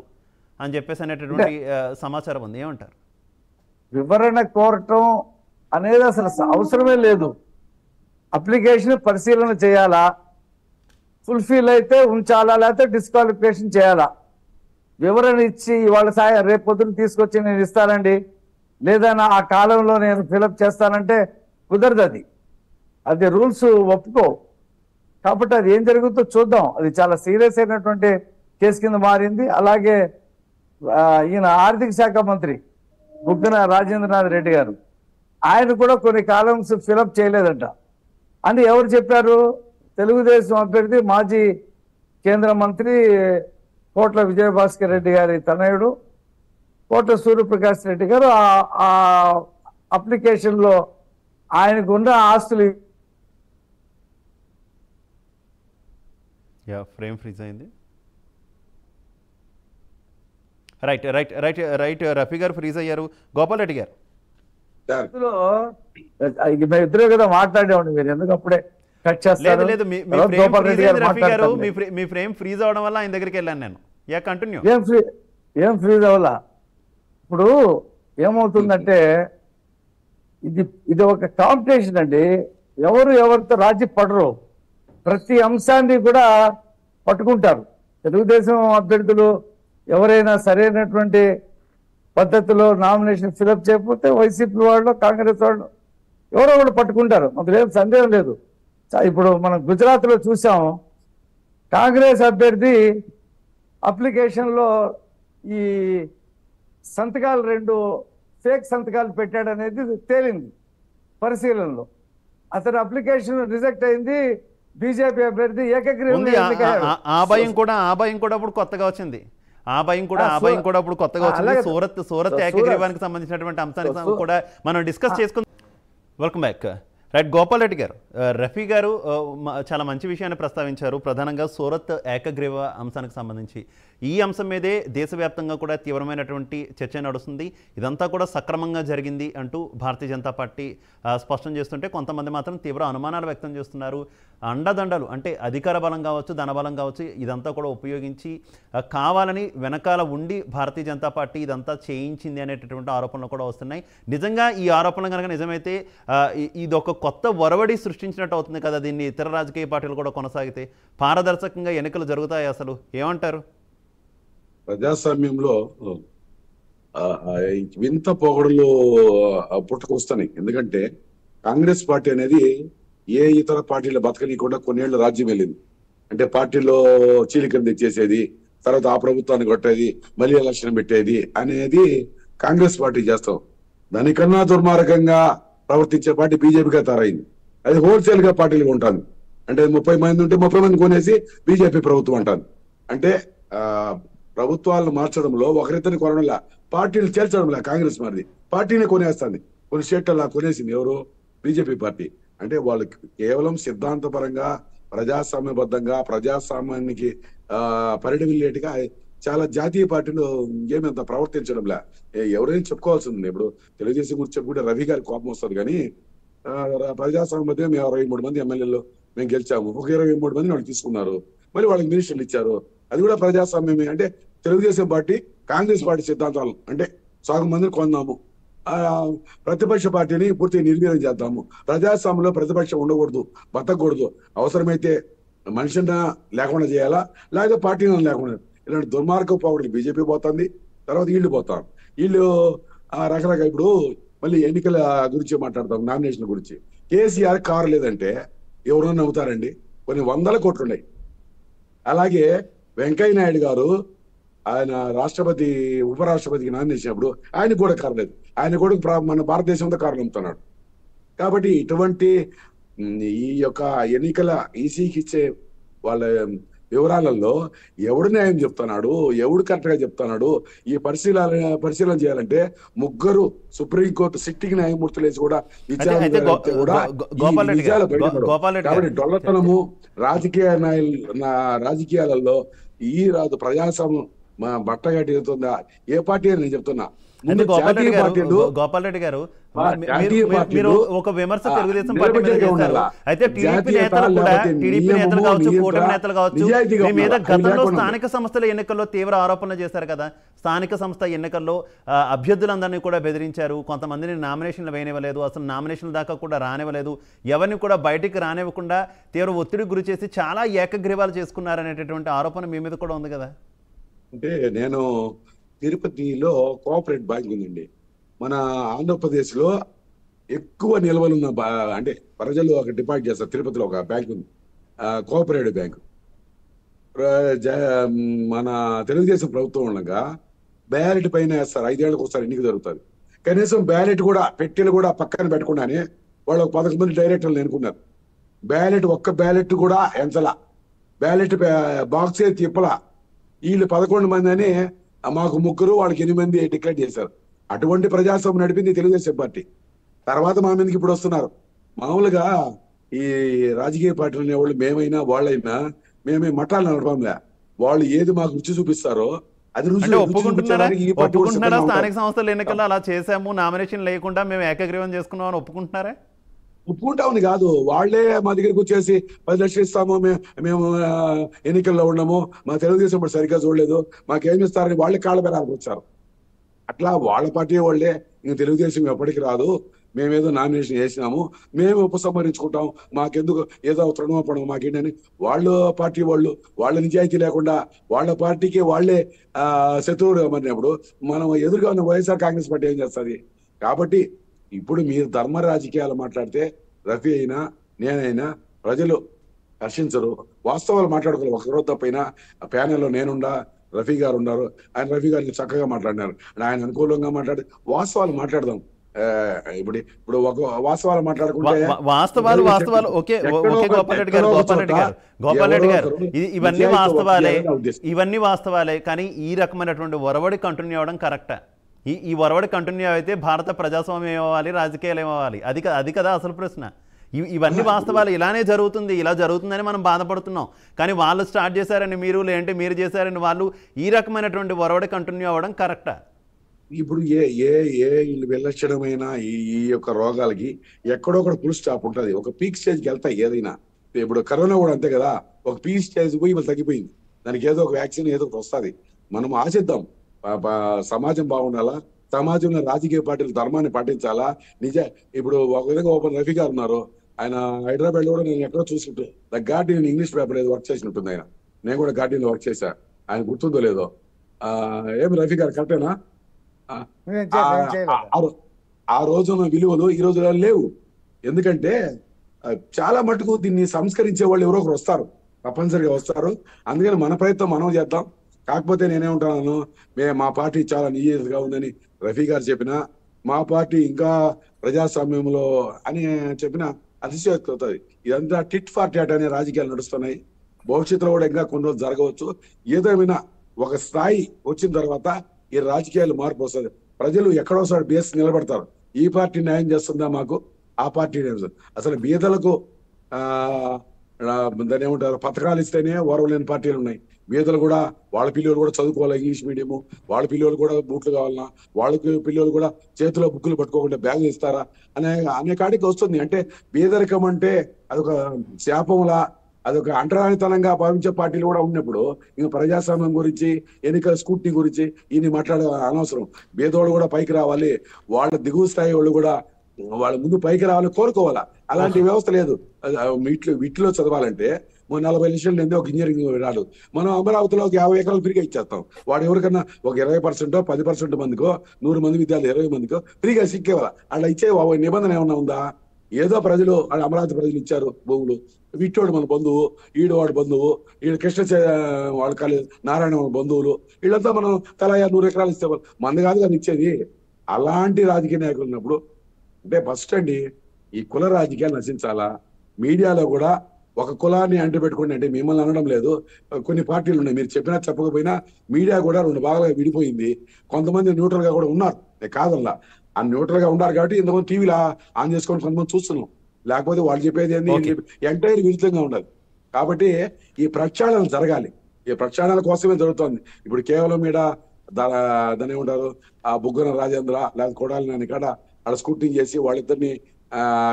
అని చెప్పేసి అనేటటువంటి సమాచారం ఉంది. ఏమంటారు? వివరణ కోరటం అనేది అసలు అవసరమే లేదు. అప్లికేషన్ పరిశీలన చేయాలా, ఫుల్ఫిల్ అయితే ఉంచాలా, లేకపోతే డిస్క్వాలిఫికేషన్ చేయాలా. వివరణ ఇచ్చి ఇవాళ రేపు పొద్దున్న తీసుకొచ్చి నేను ఇస్తానండి, లేదా ఆ కాలంలో నేను ఫిలప్ చేస్తానంటే కుదరదు. అది రూల్స్ ఒప్పుకో. కాబట్టి అది ఏం జరుగుతుందో చూద్దాం. అది చాలా సీరియస్ అయినటువంటి కేసు కింద మారింది. అలాగే ఈయన ఆర్థిక శాఖ మంత్రి బుగ్గన రాజేంద్రనాథ్ రెడ్డి గారు, ఆయన కూడా కొన్ని కాలమ్స్ ఫిలప్ చేయలేదంట. అని ఎవరు చెప్పారు? తెలుగుదేశం అభ్యర్థి మాజీ కేంద్ర మంత్రి కోట్ల విజయభాస్కర్ రెడ్డి గారి తనయుడు కోట్ల సూర్యప్రకాష్ రెడ్డి గారు ఆ అప్లికేషన్లో ఆయనకున్న ఆస్తులు ఫ్రేమ్ ఫ్రీజ్ అయింది. రైట్ రఫీ గారు ఫ్రీజ్ అయ్యారు. గోపాల్ రెడ్డి గారు, మేము ఇద్దరే కదా మాట్లాడేవాడి, మీరు ఎందుకు అప్పుడే కట్ చేస్తారు? లేదు, మీ ఫ్రేమ్ ఫ్రీజ్ అవడం వల్ల ఆయన దగ్గరికి వెళ్ళాను నేను. కంటిన్యూ. ఏం ఫ్రీజ్ అవ్వాలా? ఇప్పుడు ఏమవుతుందంటే ఇది ఒక కాంపిటీషన్ అండి. ఎవరితో రాజీ పడరు, ప్రతి అంశాన్ని కూడా పట్టుకుంటారు. తెలుగుదేశం అభ్యర్థులు ఎవరైనా సరైనటువంటి పద్ధతిలో నామినేషన్ ఫిలప్ చేయకపోతే వైసీపీ వాళ్ళు, కాంగ్రెస్ వాళ్ళు ఎవరో కూడా పట్టుకుంటారు, అందులో ఏం సందేహం లేదు. ఇప్పుడు మనం గుజరాత్లో చూసాం, కాంగ్రెస్ అభ్యర్థి అప్లికేషన్లో ఈ సంతకాలు 2 ఫేక్ సంతకాలు పెట్టాడనేది తేలింది పరిశీలనలో. అతని అప్లికేషన్ రిజెక్ట్ అయింది. బీజేపీ అభ్యర్థి ఏకగ్రీవంగా ఆ భయం కూడా ఇప్పుడు కొత్తగా వచ్చింది. ఆ భయం కూడా ఇప్పుడు కొత్తగా వచ్చింది. సూరత్ ఏకగ్రీవానికి సంబంధించినటువంటి అంశానికి కూడా మనం డిస్కస్ చేసుకుందాం. Welcome back. Right, Gopal Reddy గారు, రఫీ గారు చాలా మంచి విషయాన్ని ప్రస్తావించారు. ప్రధానంగా సూరత్ ఏకగ్రీవ అంశానికి సంబంధించి ఈ అంశం మీదే దేశవ్యాప్తంగా కూడా తీవ్రమైనటువంటి చర్చ నడుస్తుంది. ఇదంతా కూడా సక్రమంగా జరిగింది అంటూ భారతీయ జనతా పార్టీ స్పష్టం చేస్తుంటే, కొంతమంది మాత్రం తీవ్ర అనుమానాలు వ్యక్తం చేస్తున్నారు. అండదండలు అంటే అధికార బలం కావచ్చు, ధనబలం కావచ్చు, ఇదంతా కూడా ఉపయోగించి కావాలని వెనకాల ఉండి భారతీయ జనతా పార్టీ ఇదంతా చేయించింది అనేటటువంటి ఆరోపణలు కూడా వస్తున్నాయి. నిజంగా ఈ ఆరోపణలు కనుక నిజమైతే ఇది ఒక కొత్త ఒరవడి సృష్టించినట్టు అవుతుంది కదా దీన్ని ఇతర రాజకీయ పార్టీలు కూడా కొనసాగితే. పారదర్శకంగా ఎన్నికలు జరుగుతాయి, అసలు ఏమంటారు? ప్రజాస్వామ్యంలో వింత పొగడులు పుట్టుకొస్తున్నాయి. ఎందుకంటే కాంగ్రెస్ పార్టీ అనేది ఏ ఇతర పార్టీల బతకనీయకుండా కొన్నేళ్లు రాజ్యం వెళ్ళింది. అంటే పార్టీలో చీలికలు తెచ్చేసేది, తర్వాత ఆ ప్రభుత్వాన్ని కొట్టేది, మళ్ళీ ఎలక్షన్ పెట్టేది అనేది కాంగ్రెస్ పార్టీ చేస్తాం. దానికన్నా దుర్మార్గంగా ప్రవర్తించే పార్టీ బీజేపీగా తయారైంది. అది హోల్సేల్ గా పార్టీలుగా ఉంటుంది. అంటే 30 మంది ఉంటే 30 మంది కొనేసి బీజేపీ ప్రభుత్వం అంటారు. అంటే ప్రభుత్వాలను మార్చడంలో ఒకరిద్దరిని కొనడంలా, పార్టీలు చేర్చడంలా కాంగ్రెస్ మారిది పార్టీని కొనేస్తుంది. కొన్ని స్టేట్లలో కొనేసింది ఎవరు? BJP party. అంటే వాళ్ళు కేవలం సిద్ధాంతపరంగా ప్రజాస్వామ్యబద్ధంగా ప్రజాస్వామ్యానికి పరిడవిల్లేట్టుగా చాలా జాతీయ పార్టీలు ఏమంత ప్రవర్తించడంలా. ఎవరైనా చెప్పుకోవాల్సింది. ఇప్పుడు తెలుగుదేశం గురించి చెప్పుకుంటే రవి గారి కోపం వస్తుంది. కానీ ప్రజాస్వామ్యం మేము 23 మంది ఎమ్మెల్యేలు మేము గెలిచాము, ఒక 23 మందిని వాళ్ళు తీసుకున్నారు, మళ్ళీ వాళ్ళకి మినిస్టర్లు ఇచ్చారు, అది కూడా ప్రజాస్వామ్యమే. అంటే తెలుగుదేశం పార్టీ కాంగ్రెస్ పార్టీ సిద్ధాంతాలు అంటే సగం మందిని కొందాము, ప్రతిపక్ష పార్టీని పూర్తిగా నిర్వీర్యం చేద్దాము, ప్రజాస్వామ్యంలో ప్రతిపక్షం ఉండకూడదు, బతకూడదు, అవసరమైతే మనిషిని లేకుండా చేయాలా, లేకపోతే పార్టీని లేకుండా, ఇలాంటి దుర్మార్గ పోవడానికి బీజేపీ పోతుంది. తర్వాత వీళ్ళు పోతారు. వీళ్ళు రకరకాల ఇప్పుడు మళ్ళీ ఎన్నికల గురించి మాట్లాడతాం, నామినేషన్ గురించి. కేసీఆర్ కారు లేదంటే ఎవరన్నా నవ్వుతారండి? కొన్ని 100 కోట్లు ఉన్నాయి. అలాగే వెంకయ్య నాయుడు గారు ఆయన రాష్ట్రపతి ఉపరాష్ట్రపతికి నామినేసినప్పుడు ఆయనకు కూడా కారు లేదు. ఆయన కూడా మన భారతదేశంతో కారులు అమ్ముతున్నాడు. కాబట్టి ఇటువంటి ఈ యొక్క ఎన్నికల ఈసీకి ఇచ్చే వాళ్ళ వివరాలలో ఎవడు న్యాయం చెప్తున్నాడు, ఎవడు కరెక్ట్ గా చెప్తున్నాడు, ఈ పరిశీలన చేయాలంటే 3 సుప్రీంకోర్టు సిట్టింగ్ న్యాయమూర్తులు వేసి కూడా కాబట్టి డొల్లతనము రాజకీయాలలో ఈ రాదు ప్రజాస్వామ్యం బట్టగట్టి అవుతుందా ఏ పార్టీ అని నేను చెప్తున్నా. గోపాల్ రెడ్డి గారు, మీరు ఒక విమర్శ తెలుగుదేశం పార్టీ మీద చేశారు. అయితే టీడీపీ నేతలు కూడా, టీడీపీ నేతలు కావచ్చు, కూటమి నేతలు కావచ్చు, మీ మీద గతంలో స్థానిక సంస్థల ఎన్నికల్లో తీవ్ర ఆరోపణలు చేశారు కదా. స్థానిక సంస్థ ఎన్నికల్లో అభ్యర్థులందరినీ కూడా బెదిరించారు, కొంతమందిని నామినేషన్లు వేయనివ్వలేదు, అసలు నామినేషన్ల దాకా కూడా రానివ్వలేదు, ఎవరిని కూడా బయటికి రానివ్వకుండా తీవ్ర ఒత్తిడికి గురి చేసి చాలా ఏకగ్రీవాలు చేసుకున్నారనేటటువంటి ఆరోపణ మీ మీద కూడా ఉంది కదా. అంటే నేను తిరుపతిలో కోఆపరేటివ్ బ్యాంక్ ఉందండి. మన ఆంధ్రప్రదేశ్ లో ఎక్కువ నిల్వలున్న అంటే ప్రజలు ఒక డిపాజిట్ చేస్తారు. తిరుపతిలో ఒక బ్యాంక్ ఉంది, కోఆపరేటివ్ బ్యాంక్. మన తెలుగుదేశం ప్రభుత్వం ఉండగా బ్యాలెట్ పైన వేస్తారు, 5 ఏళ్ళకి ఒకసారి ఎన్నిక జరుగుతుంది. కనీసం బ్యాలెట్ కూడా పెట్టెలు కూడా పక్కన పెట్టకుండానే వాళ్ళు 11 మంది డైరెక్టర్లు ఎన్నుకున్నారు. ఒక్క బ్యాలెట్ కూడా ఎంచలా, బ్యాలెట్ బాక్సే తిప్పలా. వీళ్ళు 11 మంది అని మాకు 3, వాళ్ళకి 8 మంది డిక్లేర్ చేశారు. అటువంటి ప్రజాస్వామ్యం నడిపింది తెలుగుదేశం పార్టీ. తర్వాత మా మీదకి ఇప్పుడు వస్తున్నారు. మామూలుగా ఈ రాజకీయ పార్టీలు అనేవాళ్ళు మేమైనా వాళ్ళైనా మేమే మఠాలు నడపంలే. వాళ్ళు ఏది మాకు రుచి చూపిస్తారో అది ఒప్పుకుంటున్నారా? స్థానిక సంస్థల ఎన్నికల్లో అలా చేసాము, నామినేషన్ లేకుండా మేము ఏకగ్రీవం చేసుకున్నాం అని ఒప్పుకుంటున్నారా? ఒప్పుకుంటామని కాదు, వాళ్లే మా దగ్గరికి వచ్చేసి 10 లక్షలు ఇస్తాము, మేము ఎన్నికల్లో ఉన్నాము, మా తెలుగుదేశం ఇప్పుడు సరిగ్గా చూడలేదు, మాకేమి ఇస్తారని వాళ్ళే కాళ్ళ బేరాలకు వచ్చారు. అట్లా వాళ్ళ పార్టీ వాళ్ళే ఇంక తెలుగుదేశం ఎప్పటికి రాదు, మేమేదో నామినేషన్ చేసినాము, మేము ఉపసంహరించుకుంటాం, మాకెందుకు ఏదో తృణమపడం మాకేంటని వాళ్ళ పార్టీ వాళ్ళ నిజాయితీ లేకుండా వాళ్ళ పార్టీకి వాళ్లే శత్రువులు మారినప్పుడు మనం ఎదురుగా ఉన్న వైఎస్ఆర్ కాంగ్రెస్ పార్టీ ఏం చేస్తుంది? కాబట్టి ఇప్పుడు మీరు ధర్మ రాజకీయాలు మాట్లాడితే రఫీ అయినా నేనైనా ప్రజలు హర్షించరు. వాస్తవాలు మాట్లాడుకోవాలి. ఒకరోజు తప్పైనా ప్యానెల్లో నేనుండా, రఫీ గారు ఉన్నారు, రఫీ గారికి చక్కగా మాట్లాడినారు, ఆయన అనుకూలంగా మాట్లాడి వాస్తవాలు మాట్లాడదాం. ఇప్పుడు ఒక వాస్తవాలు మాట్లాడుకుంటే వాస్తవాలు ఓకే గోపాల్ రెడ్డి గారు ఇవన్నీ వాస్తవాలే. కానీ ఈ రకమైనటువంటి ఒరవడి కంటిన్యూ అవ్వడం కరెక్టా? ఈ ఒరవడి కంటిన్యూ అయితే భారత ప్రజాస్వామ్యం ఏమవ్వాలి, రాజకీయాలు ఏమవ్వాలి? అది కదా అసలు ప్రశ్న. ఇవన్నీ వాస్తవాలు. ఇలానే జరుగుతుంది, ఇలా జరుగుతుందని మనం బాధపడుతున్నాం. కానీ వాళ్ళు స్టార్ట్ చేశారని మీరు, లేదంటే మీరు చేశారని వాళ్ళు, ఈ రకమైనటువంటి ఒరవడి కంటిన్యూ అవ్వడం కరెక్టా? ఇప్పుడు ఏ ఏ ఏ విలక్షణమైన ఈ యొక్క రోగాలకి ఎక్కడో ఒకటి ఫుల్ స్టాప్ ఉంటుంది. ఒక పీక్ స్టేజ్కి వెళ్తాయి ఏదైనా. ఇప్పుడు కరోనా కూడా అంతే కదా, ఒక పీక్ స్టేజ్ పోయి మళ్ళీ తగ్గిపోయింది. దానికి ఏదో ఒక వ్యాక్సిన్ ఏదో ఒకటి వస్తుంది. మనం ఆశిద్దాం. సమాజం బాగుండాలా, సమాజంలో రాజకీయ పార్టీలు ధర్మాన్ని పాటించాలా. ఇప్పుడు ఒక విధంగా ఓపెన్ రఫీ గారు ఉన్నారు, ఆయన హైదరాబాద్ లో కూడా నేను ఎక్కడో చూసినట్టు ద గార్డియన్ ఇంగ్లీష్ పేపర్ ఏదో వర్క్ చేసినట్టుంది ఆయన. నేను కూడా గార్డియన్ లో వర్క్ చేశా, ఆయన గుర్తుందో లేదో. ఏమి రఫీ గారు కరెక్టేనా? ఆ రోజున విలువలు ఈ రోజులో లేవు. ఎందుకంటే చాలా మటుకు దీన్ని సంస్కరించే వాళ్ళు ఎవరో ఒకరు వస్తారు, తప్పనిసరిగా వస్తారు. అందుకని మన ప్రయత్నం మనం చేద్దాం. కాకపోతే నేనేమంటున్నాను, మా పార్టీ చాలా నిజంగా ఉందని రఫీ గారు చెప్పినా, మా పార్టీ ఇంకా ప్రజాస్వామ్యంలో అని చెప్పిన అతిశయోక్తి అవుతుంది. ఇదంతా టిట్ ఫార్ టాట్ అనే రాజకీయాలు నడుస్తున్నాయి. భవిష్యత్తులో కూడా ఇంకా కొన్ని రోజులు జరగవచ్చు. ఏదేమైనా ఒక స్థాయి వచ్చిన తర్వాత ఈ రాజకీయాలు మార్పు వస్తుంది. ప్రజలు ఎక్కడోసారి బేస్ నిలబడతారు. ఈ పార్టీ న్యాయం చేస్తుందా మాకు, ఆ పార్టీ న్యాయం. అసలు బీదలకు దాన్ని ఏమంటారు, పథకాలు ఇస్తేనే ఓరవలేని పార్టీలు ఉన్నాయి. బీదలు కూడా వాళ్ళ పిల్లలు కూడా చదువుకోవాలి ఇంగ్లీష్ మీడియము, వాళ్ళ పిల్లలు కూడా బూట్లు కావాలన్నా, వాళ్ళకి పిల్లలు కూడా చేతిలో బుక్కులు పట్టుకోకుండా బ్యాగులు ఇస్తారా అనే కాడికి వస్తుంది. అంటే బీదరికం అంటే అదొక శాపంలా, అదొక అంటరానితనంగా భావించే పార్టీలు కూడా ఉన్నప్పుడు ఇంకా ప్రజాస్వామ్యం గురించి, ఎన్నికల స్కూటీ గురించి ఇన్ని మాట్లాడే అనవసరం. బీదోళ్ళు కూడా పైకి రావాలి, వాళ్ళ దిగువ స్థాయి వాళ్ళు కూడా వాళ్ళ ముందు పైకి రావాలని కోరుకోవాలా. అలాంటి వ్యవస్థ లేదు. వీటిలో చదవాలంటే 40 లక్షలు లేదే ఒక ఇంజనీరింగ్ రాడు. మనం అమరావతిలో ఒక 50 ఎకరాలు ఫ్రీగా ఇచ్చేస్తాం. వాడు ఎవరికన్నా ఒక 20%, 10% మందికో, 100 మంది విద్యార్థులు 20 మందికో ఫ్రీగా సిక్కేవాళ్ళ. అలా ఇచ్చే నిబంధన ఏమన్నా ఉందా? ఏదో ప్రజలు, అమరావతి ప్రజలు ఇచ్చారు భూములు. విట్టోడు మన బంధువు, ఈడు వాడు బంధువు, ఈడు కృష్ణ వాళ్ళ కాలేజ్ నారాయణ వాళ్ళ బంధువులు, వీళ్ళంతా మనం తలా 100 ఎకరాలు ఇస్తే మంది కాదు కానీ ఇచ్చేది. అలాంటి రాజకీయ నాయకులు ఉన్నప్పుడు అంటే ఫస్ట్ అండి ఈ కుల రాజకీయాలు నశించాలా. మీడియాలో కూడా ఒక కులాన్ని అంటిపెట్టుకోండి అంటే మిమ్మల్ని అనడం లేదు. కొన్ని పార్టీలు ఉన్నాయి, మీరు చెప్పినా చెప్పకపోయినా మీడియా కూడా 2 భాగాలుగా విడిపోయింది. కొంతమంది న్యూట్రల్ గా కూడా ఉన్నారు, కాదల్లా. ఆ న్యూట్రల్ గా ఉన్నారు కాబట్టి ఇంతమంది టీవీలో ఆన్ చేసుకొని కొంతమంది చూస్తున్నాం. లేకపోతే వాళ్ళు చెప్పేది ఏంది ఎంటైర్ విరుద్ధంగా ఉండదు. కాబట్టి ఈ ప్రక్షాళన జరగాలి. ఈ ప్రక్షాళన కోసమే జరుగుతుంది. ఇప్పుడు కేవలం ఈడ దాని ఏమంటారు, ఆ బుగ్గన రాజేంద్ర లేదా కొడాలి నాని కాడ అక్కడ స్కూటింగ్ చేసి వాళ్ళిద్దరిని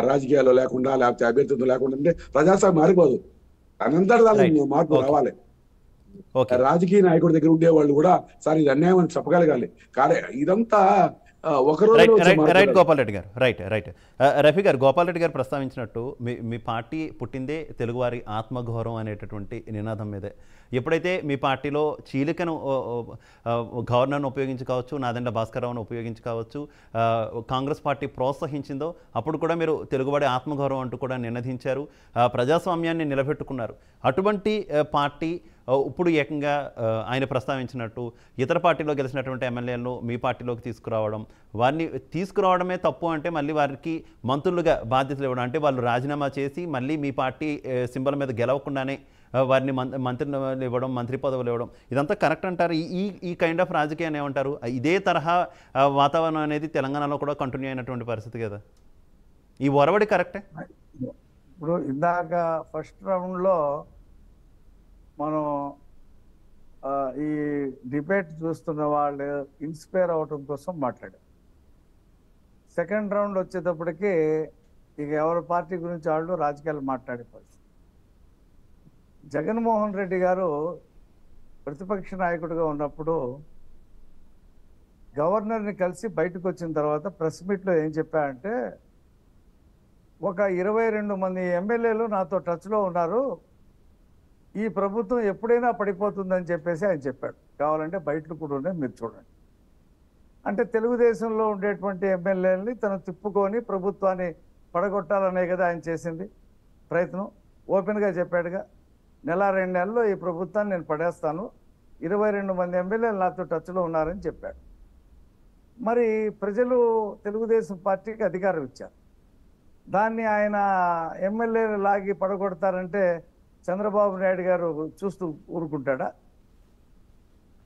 రాజకీయాల్లో లేకుండా, లేకపోతే అభ్యర్థిత్వం లేకుండా అంటే ప్రజాస్వామ్యం మారిపోదు. తనంతట మార్పు రావాలి. రాజకీయ నాయకుడి దగ్గర ఉండే వాళ్ళు కూడా సార్ ఇది అన్యాయం అని చెప్పగలగాలి. కానీ ఇదంతా రైట్ గోపాల్ రెడ్డి గారు, రైట్ రఫీ గారు, గోపాల్ రెడ్డి గారు ప్రస్తావించినట్టు మీ పార్టీ పుట్టిందే తెలుగువారి ఆత్మగౌరవం అనేటటువంటి నినాదం మీదే. ఎప్పుడైతే మీ పార్టీలో చీలికను గవర్నర్ను ఉపయోగించి కావచ్చు, నాదెండ్ల భాస్కరరావును ఉపయోగించి కావచ్చు కాంగ్రెస్ పార్టీ ప్రోత్సహించిందో అప్పుడు కూడా మీరు తెలుగువాడి ఆత్మగౌరవం అంటూ కూడా నినదించారు, ప్రజాస్వామ్యాన్ని నిలబెట్టుకున్నారు. అటువంటి పార్టీ ఇప్పుడు ఏకంగా ఆయన ప్రస్తావించినట్టు ఇతర పార్టీలో గెలిచినటువంటి ఎమ్మెల్యేలను మీ పార్టీలోకి తీసుకురావడం, వారిని తీసుకురావడమే తప్పు అంటే మళ్ళీ వారికి మంత్రులుగా బాధ్యతలు ఇవ్వడం, అంటే వాళ్ళు రాజీనామా చేసి మళ్ళీ మీ పార్టీ సింబల్ మీద గెలవకుండానే వారిని మంత్రులు ఇవ్వడం, మంత్రి పదవులు ఇవ్వడం, ఇదంతా కరెక్ట్ అంటారు? ఈ కైండ్ ఆఫ్ రాజకీయాన్ని ఏమంటారు? ఇదే తరహా వాతావరణం అనేది తెలంగాణలో కూడా కంటిన్యూ అయినటువంటి పరిస్థితి కదా. ఈ ఒరవడి కరెక్టే? ఇప్పుడు ఇందాక ఫస్ట్ రౌండ్లో మనం ఈ డిబేట్ చూస్తున్న వాళ్ళు ఇన్స్పైర్ అవటం కోసం మాట్లాడారు. సెకండ్ రౌండ్ వచ్చేటప్పటికి ఇక ఎవరి పార్టీ గురించి వాళ్ళు రాజకీయాలు మాట్లాడే పరిస్థితి. జగన్మోహన్ రెడ్డి గారు ప్రతిపక్ష నాయకుడిగా ఉన్నప్పుడు గవర్నర్ని కలిసి బయటకు వచ్చిన తర్వాత ప్రెస్ మీట్లో ఏం చెప్పారంటే, ఒక 22 మంది ఎమ్మెల్యేలు నాతో టచ్లో ఉన్నారు, ఈ ప్రభుత్వం ఎప్పుడైనా పడిపోతుందని చెప్పేసి ఆయన చెప్పాడు. కావాలంటే బయటకు కూడా ఉన్నాయి, మీరు చూడండి. అంటే తెలుగుదేశంలో ఉండేటువంటి ఎమ్మెల్యేలని తను తిప్పుకొని ప్రభుత్వాన్ని పడగొట్టాలనే కదా ఆయన చేసింది ప్రయత్నం. ఓపెన్గా చెప్పాడుగా, 1-2 నెలల్లో ఈ ప్రభుత్వాన్ని నేను పడేస్తాను, 22 మంది ఎమ్మెల్యేలు నాతో టచ్లో ఉన్నారని చెప్పాడు. మరి ప్రజలు తెలుగుదేశం పార్టీకి అధికారం ఇచ్చారు. దాన్ని ఆయన ఎమ్మెల్యేలు లాగి పడగొడతారంటే చంద్రబాబు నాయుడు గారు చూస్తూ ఊరుకుంటాడా?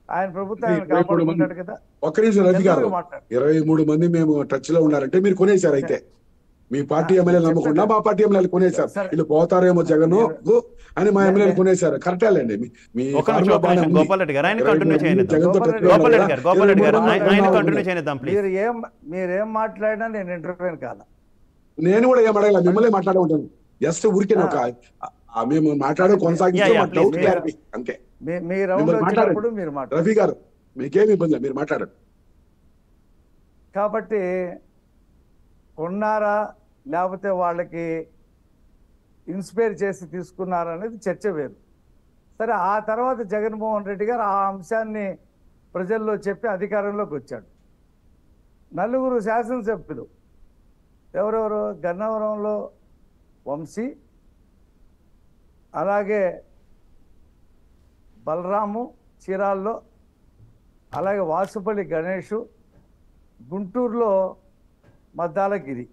ఆయన ప్రభుత్వం కాపాడుకుంటాడు కదా. ఒక్క నిమిషం రవి గారు, 23 మంది మేము టచ్ లో ఉన్నారంటే మీరు కొనేశారు అయితే మీ పార్టీ ఎమ్మెల్యేలు నమ్మకుండా మా పార్టీ ఎమ్మెల్యేలు కొనేశారు. వీళ్ళు పోతారేమో జగన్ అని మా ఎమ్మెల్యేలు కొనేశారు. కరెక్టేలేండి. మీ గోపాల్ రెడ్డి గారు ఆయన కంటిన్యూ చేయండి. గోపాల్ రెడ్డి గారు ఆయన కంటిన్యూ చేద్దాం ప్లీజ్. మీరేం మాట్లాడినా నేను ఇంటర్వ్యూ కాదా? నేను కూడా ఏం అడగల, మిమ్మల్ని మాట్లాడే ఉంటాను. జస్ట్ ఊరికే మేము మాట్లాడే కొనసాగించారు అంతే. రఫీ గారు మీకేమి ఇబ్బంది లేదు, మీరు మాట్లాడండి. కాబట్టి కొన్నారా లేకపోతే వాళ్ళకి ఇన్స్పైర్ చేసి తీసుకున్నారా అనేది చర్చ వేరు. సరే, ఆ తర్వాత జగన్మోహన్ రెడ్డి గారు ఆ అంశాన్ని ప్రజల్లో చెప్పి అధికారంలోకి వచ్చాడు. నలుగురు శాసనసభ్యులు ఎవరెవరు? గన్నవరంలో వంశీ, అలాగే బలరాము చీరాల్లో, అలాగే వాసుపల్లి గణేషు, గుంటూరులో మద్దాలగిరి,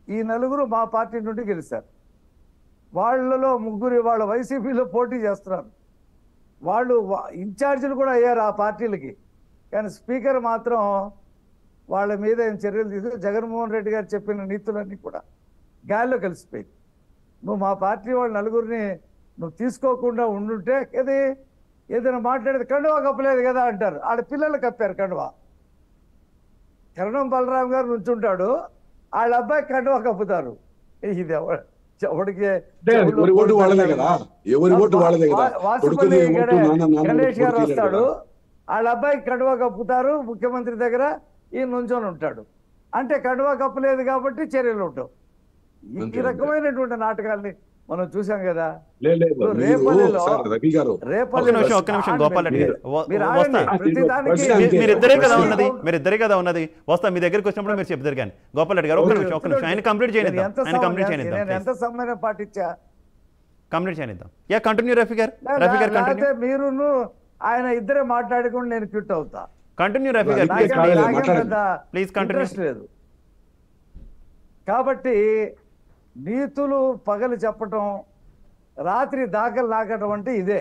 ఈ నలుగురు మా పార్టీ నుండి గెలిచారు. వాళ్ళలో ముగ్గురు వాళ్ళ వైసీపీలో పోటీ చేస్తున్నారు. వాళ్ళు ఇన్ఛార్జీలు కూడా అయ్యారు ఆ పార్టీలకి. కానీ స్పీకర్ మాత్రం వాళ్ళ మీద ఏం చర్యలు తీసుకుని జగన్మోహన్ రెడ్డి గారు చెప్పిన నీతులన్నీ కూడా గాల్లో కలిసిపోయింది. నువ్వు మా పార్టీ వాళ్ళు నలుగురిని నువ్వు తీసుకోకుండా ఉండుంటే ఏదైనా మాట్లాడేది కండువా కప్పలేదు కదా అంటారు. ఆడ పిల్లలు కప్పారు కండువా. కరణం బలరాం గారు నుంచుంటాడు, వాళ్ళ అబ్బాయి కండువా కప్పుతారు. ఇది ఎవరికి గణేష్ గారు వస్తాడు, వాళ్ళ అబ్బాయి కండువా కప్పుతారు, ముఖ్యమంత్రి దగ్గర ఈయన నుంచొని ఉంటాడు. అంటే కండువా కప్పలేదు కాబట్టి చర్యలు ఉంటావు. ఈ రకమైనటువంటి నాటకాల్ని మనం చూసాం కదా. మీరిద్దరే కదా ఉన్నది. వస్తా మీ దగ్గరికి వచ్చినప్పుడు మీరు చెప్తారు. కానీ గోపాల్ రెడ్డి గారు ఒక్క నిమిషం ఆయన కంప్లీట్ చేయండి. ఎంత సమయం పాటించా కంప్లీట్ చేద్దాం. యా కంటిన్యూ రఫీ గారు. మీరును ఆయన ఇద్దరే మాట్లాడుకుని నేను క్విట్ అవుతా. కంటిన్యూ రఫీ గారు ప్లీజ్ కంటిన్యూ. లేదు కాబట్టి నీతులు పగలు చెప్పటం, రాత్రి దాఖలు లాగటం అంటే ఇదే.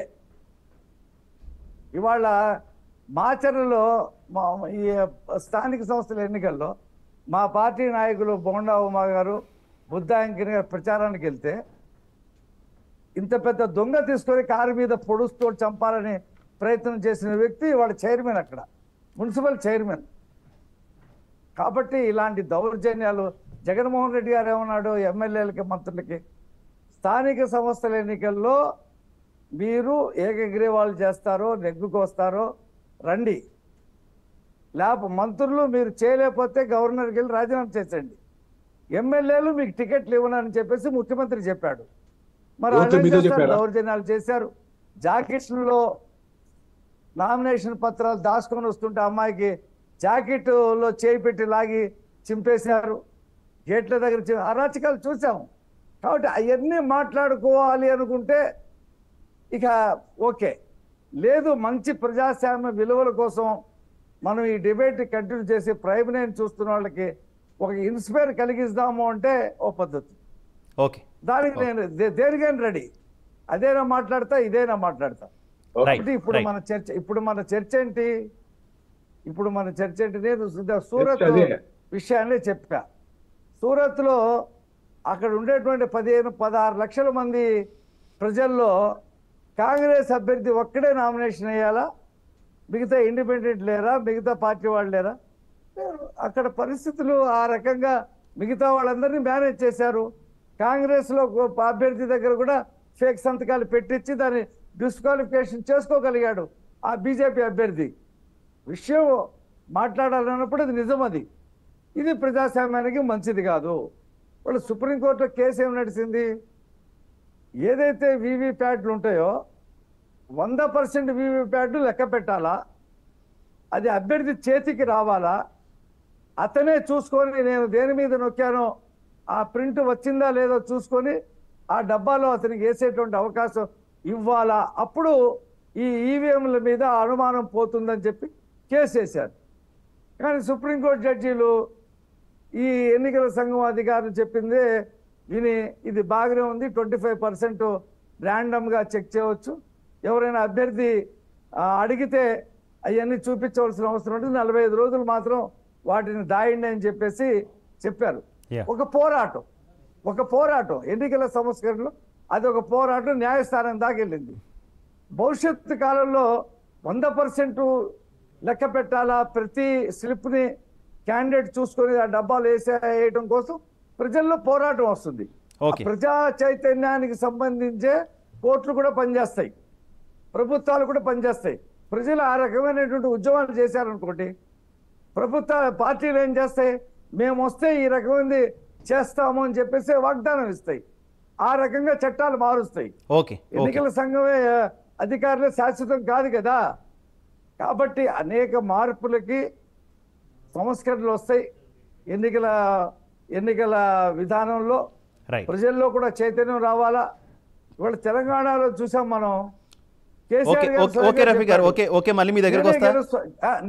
ఇవాళ మాచర్లలో ఈ స్థానిక సంస్థల ఎన్నికల్లో మా పార్టీ నాయకులు బోండా ఉమా గారు, బుద్ధాంకిని గారు ప్రచారానికి వెళ్తే ఇంత పెద్ద దొంగ తీసుకొని కారు మీద పొడుస్తూ చంపాలని ప్రయత్నం చేసిన వ్యక్తి వాడు చైర్మన్, అక్కడ మున్సిపల్ చైర్మన్. కాబట్టి ఇలాంటి దౌర్జన్యాలు జగన్మోహన్ రెడ్డి గారు ఏమన్నాడు ఎమ్మెల్యేలకి, మంత్రులకి, స్థానిక సంస్థల ఎన్నికల్లో మీరు ఏకగ్రీవాలు చేస్తారో నెగ్గుకు వస్తారో రండి, మంత్రులు మీరు చేయలేకపోతే గవర్నర్కి వెళ్ళి రాజీనామా చేసండి, ఎమ్మెల్యేలు మీకు టికెట్లు ఇవ్వనని చెప్పేసి ముఖ్యమంత్రి చెప్పాడు. మరి దౌర్జన్యాలు చేశారు. జాకెట్స్లో నామినేషన్ పత్రాలు దాచుకొని వస్తుంటే అమ్మాయికి జాకెట్లో చేయి పెట్టి లాగి చింపేశారు. గేట్ల దగ్గర అరాచకాలు చూసాము. కాబట్టి అవన్నీ మాట్లాడుకోవాలి అనుకుంటే ఇక ఓకే, లేదు మంచి ప్రజాస్వామ్య విలువల కోసం మనం ఈ డిబేట్ కంటిన్యూ చేసి ప్రైమ్ నైన్ చూస్తున్న వాళ్ళకి ఒక ఇన్స్పైర్ కలిగిస్తాము అంటే ఓ పద్ధతి. ఓకే, దానికి నేను దేనికైనా రెడీ. అదేనా మాట్లాడతా, ఇదేనా మాట్లాడతా. ఇప్పుడు మన చర్చ ఏంటి? నేను సూరత్ విషయాన్ని చెప్పా. సూరత్లో అక్కడ ఉండేటువంటి 15-16 లక్షల మంది ప్రజల్లో కాంగ్రెస్ అభ్యర్థి ఒక్కడే నామినేషన్ వేయాలా, మిగతా ఇండిపెండెంట్ లేరా, మిగతా పార్టీ వాళ్ళు లేరా? అక్కడ పరిస్థితులు ఆ రకంగా మిగతా వాళ్ళందరినీ మేనేజ్ చేశారు. కాంగ్రెస్లో అభ్యర్థి దగ్గర కూడా ఫేక్ సంతకాలు పెట్టించి దాన్ని డిస్క్వాలిఫికేషన్ చేసుకోగలిగాడు ఆ బీజేపీ అభ్యర్థి. విషయం మాట్లాడాలన్నప్పుడు అది నిజం. ఇది ప్రజాస్వామ్యానికి మంచిది కాదు. వాళ్ళు సుప్రీంకోర్టులో కేసు ఏమి నడిచింది? ఏదైతే వీవీప్యాట్లు ఉంటాయో 100% వీవీప్యాట్లు లెక్క పెట్టాలా, అది అభ్యర్థి చేతికి రావాలా, అతనే చూసుకొని నేను దేని మీద నొక్కానో ఆ ప్రింట్ వచ్చిందా లేదో చూసుకొని ఆ డబ్బాలో అతనికి వేసేటువంటి అవకాశం ఇవ్వాలా. అప్పుడు ఈ ఈవీఎంల మీద అనుమానం పోతుందని చెప్పి కేసు వేశారు. కానీ సుప్రీంకోర్టు జడ్జీలు ఈ ఎన్నికల సంఘం అధికారులు చెప్పింది విని ఇది బాగానే ఉంది, 25% ర్యాండమ్గా చెక్ చేయవచ్చు, ఎవరైనా అభ్యర్థి అడిగితే అవన్నీ చూపించవలసిన అవసరం ఉంటుంది, 45 రోజులు మాత్రం వాటిని దాయండి అని చెప్పేసి చెప్పారు. Yeah. ఒక పోరాటం ఎన్నికల సంస్కరణలో అది ఒక పోరాటం న్యాయస్థానం దాకా వెళ్ళింది. భవిష్యత్తు కాలంలో 100% లెక్క పెట్టాలా, ప్రతి స్లిప్ని క్యాండిడేట్ చూసుకొని ఆ డబ్బాలు వేయడం కోసం ప్రజల్లో పోరాటం వస్తుంది. ప్రజా చైతన్యానికి సంబంధించే కోర్టులు కూడా పనిచేస్తాయి, ప్రభుత్వాలు కూడా పనిచేస్తాయి. ప్రజలు ఆ రకమైనటువంటి ఉద్యమాలు చేశారనుకోండి, ప్రభుత్వ పార్టీలు ఏం చేస్తాయి, మేము వస్తే ఈ రకమైనది చేస్తాము అని చెప్పేసి వాగ్దానం ఇస్తాయి. ఆ రకంగా చట్టాలు మారుస్తాయి. ఎన్నికల సంఘమే అధికారులే శాశ్వతం కాదు కదా. కాబట్టి అనేక మార్పులకి సంస్కరణలు వస్తాయి. ఎన్నికల విధానంలో ప్రజల్లో కూడా చైతన్యం రావాలా. ఇవాళ తెలంగాణలో చూసాం మనం,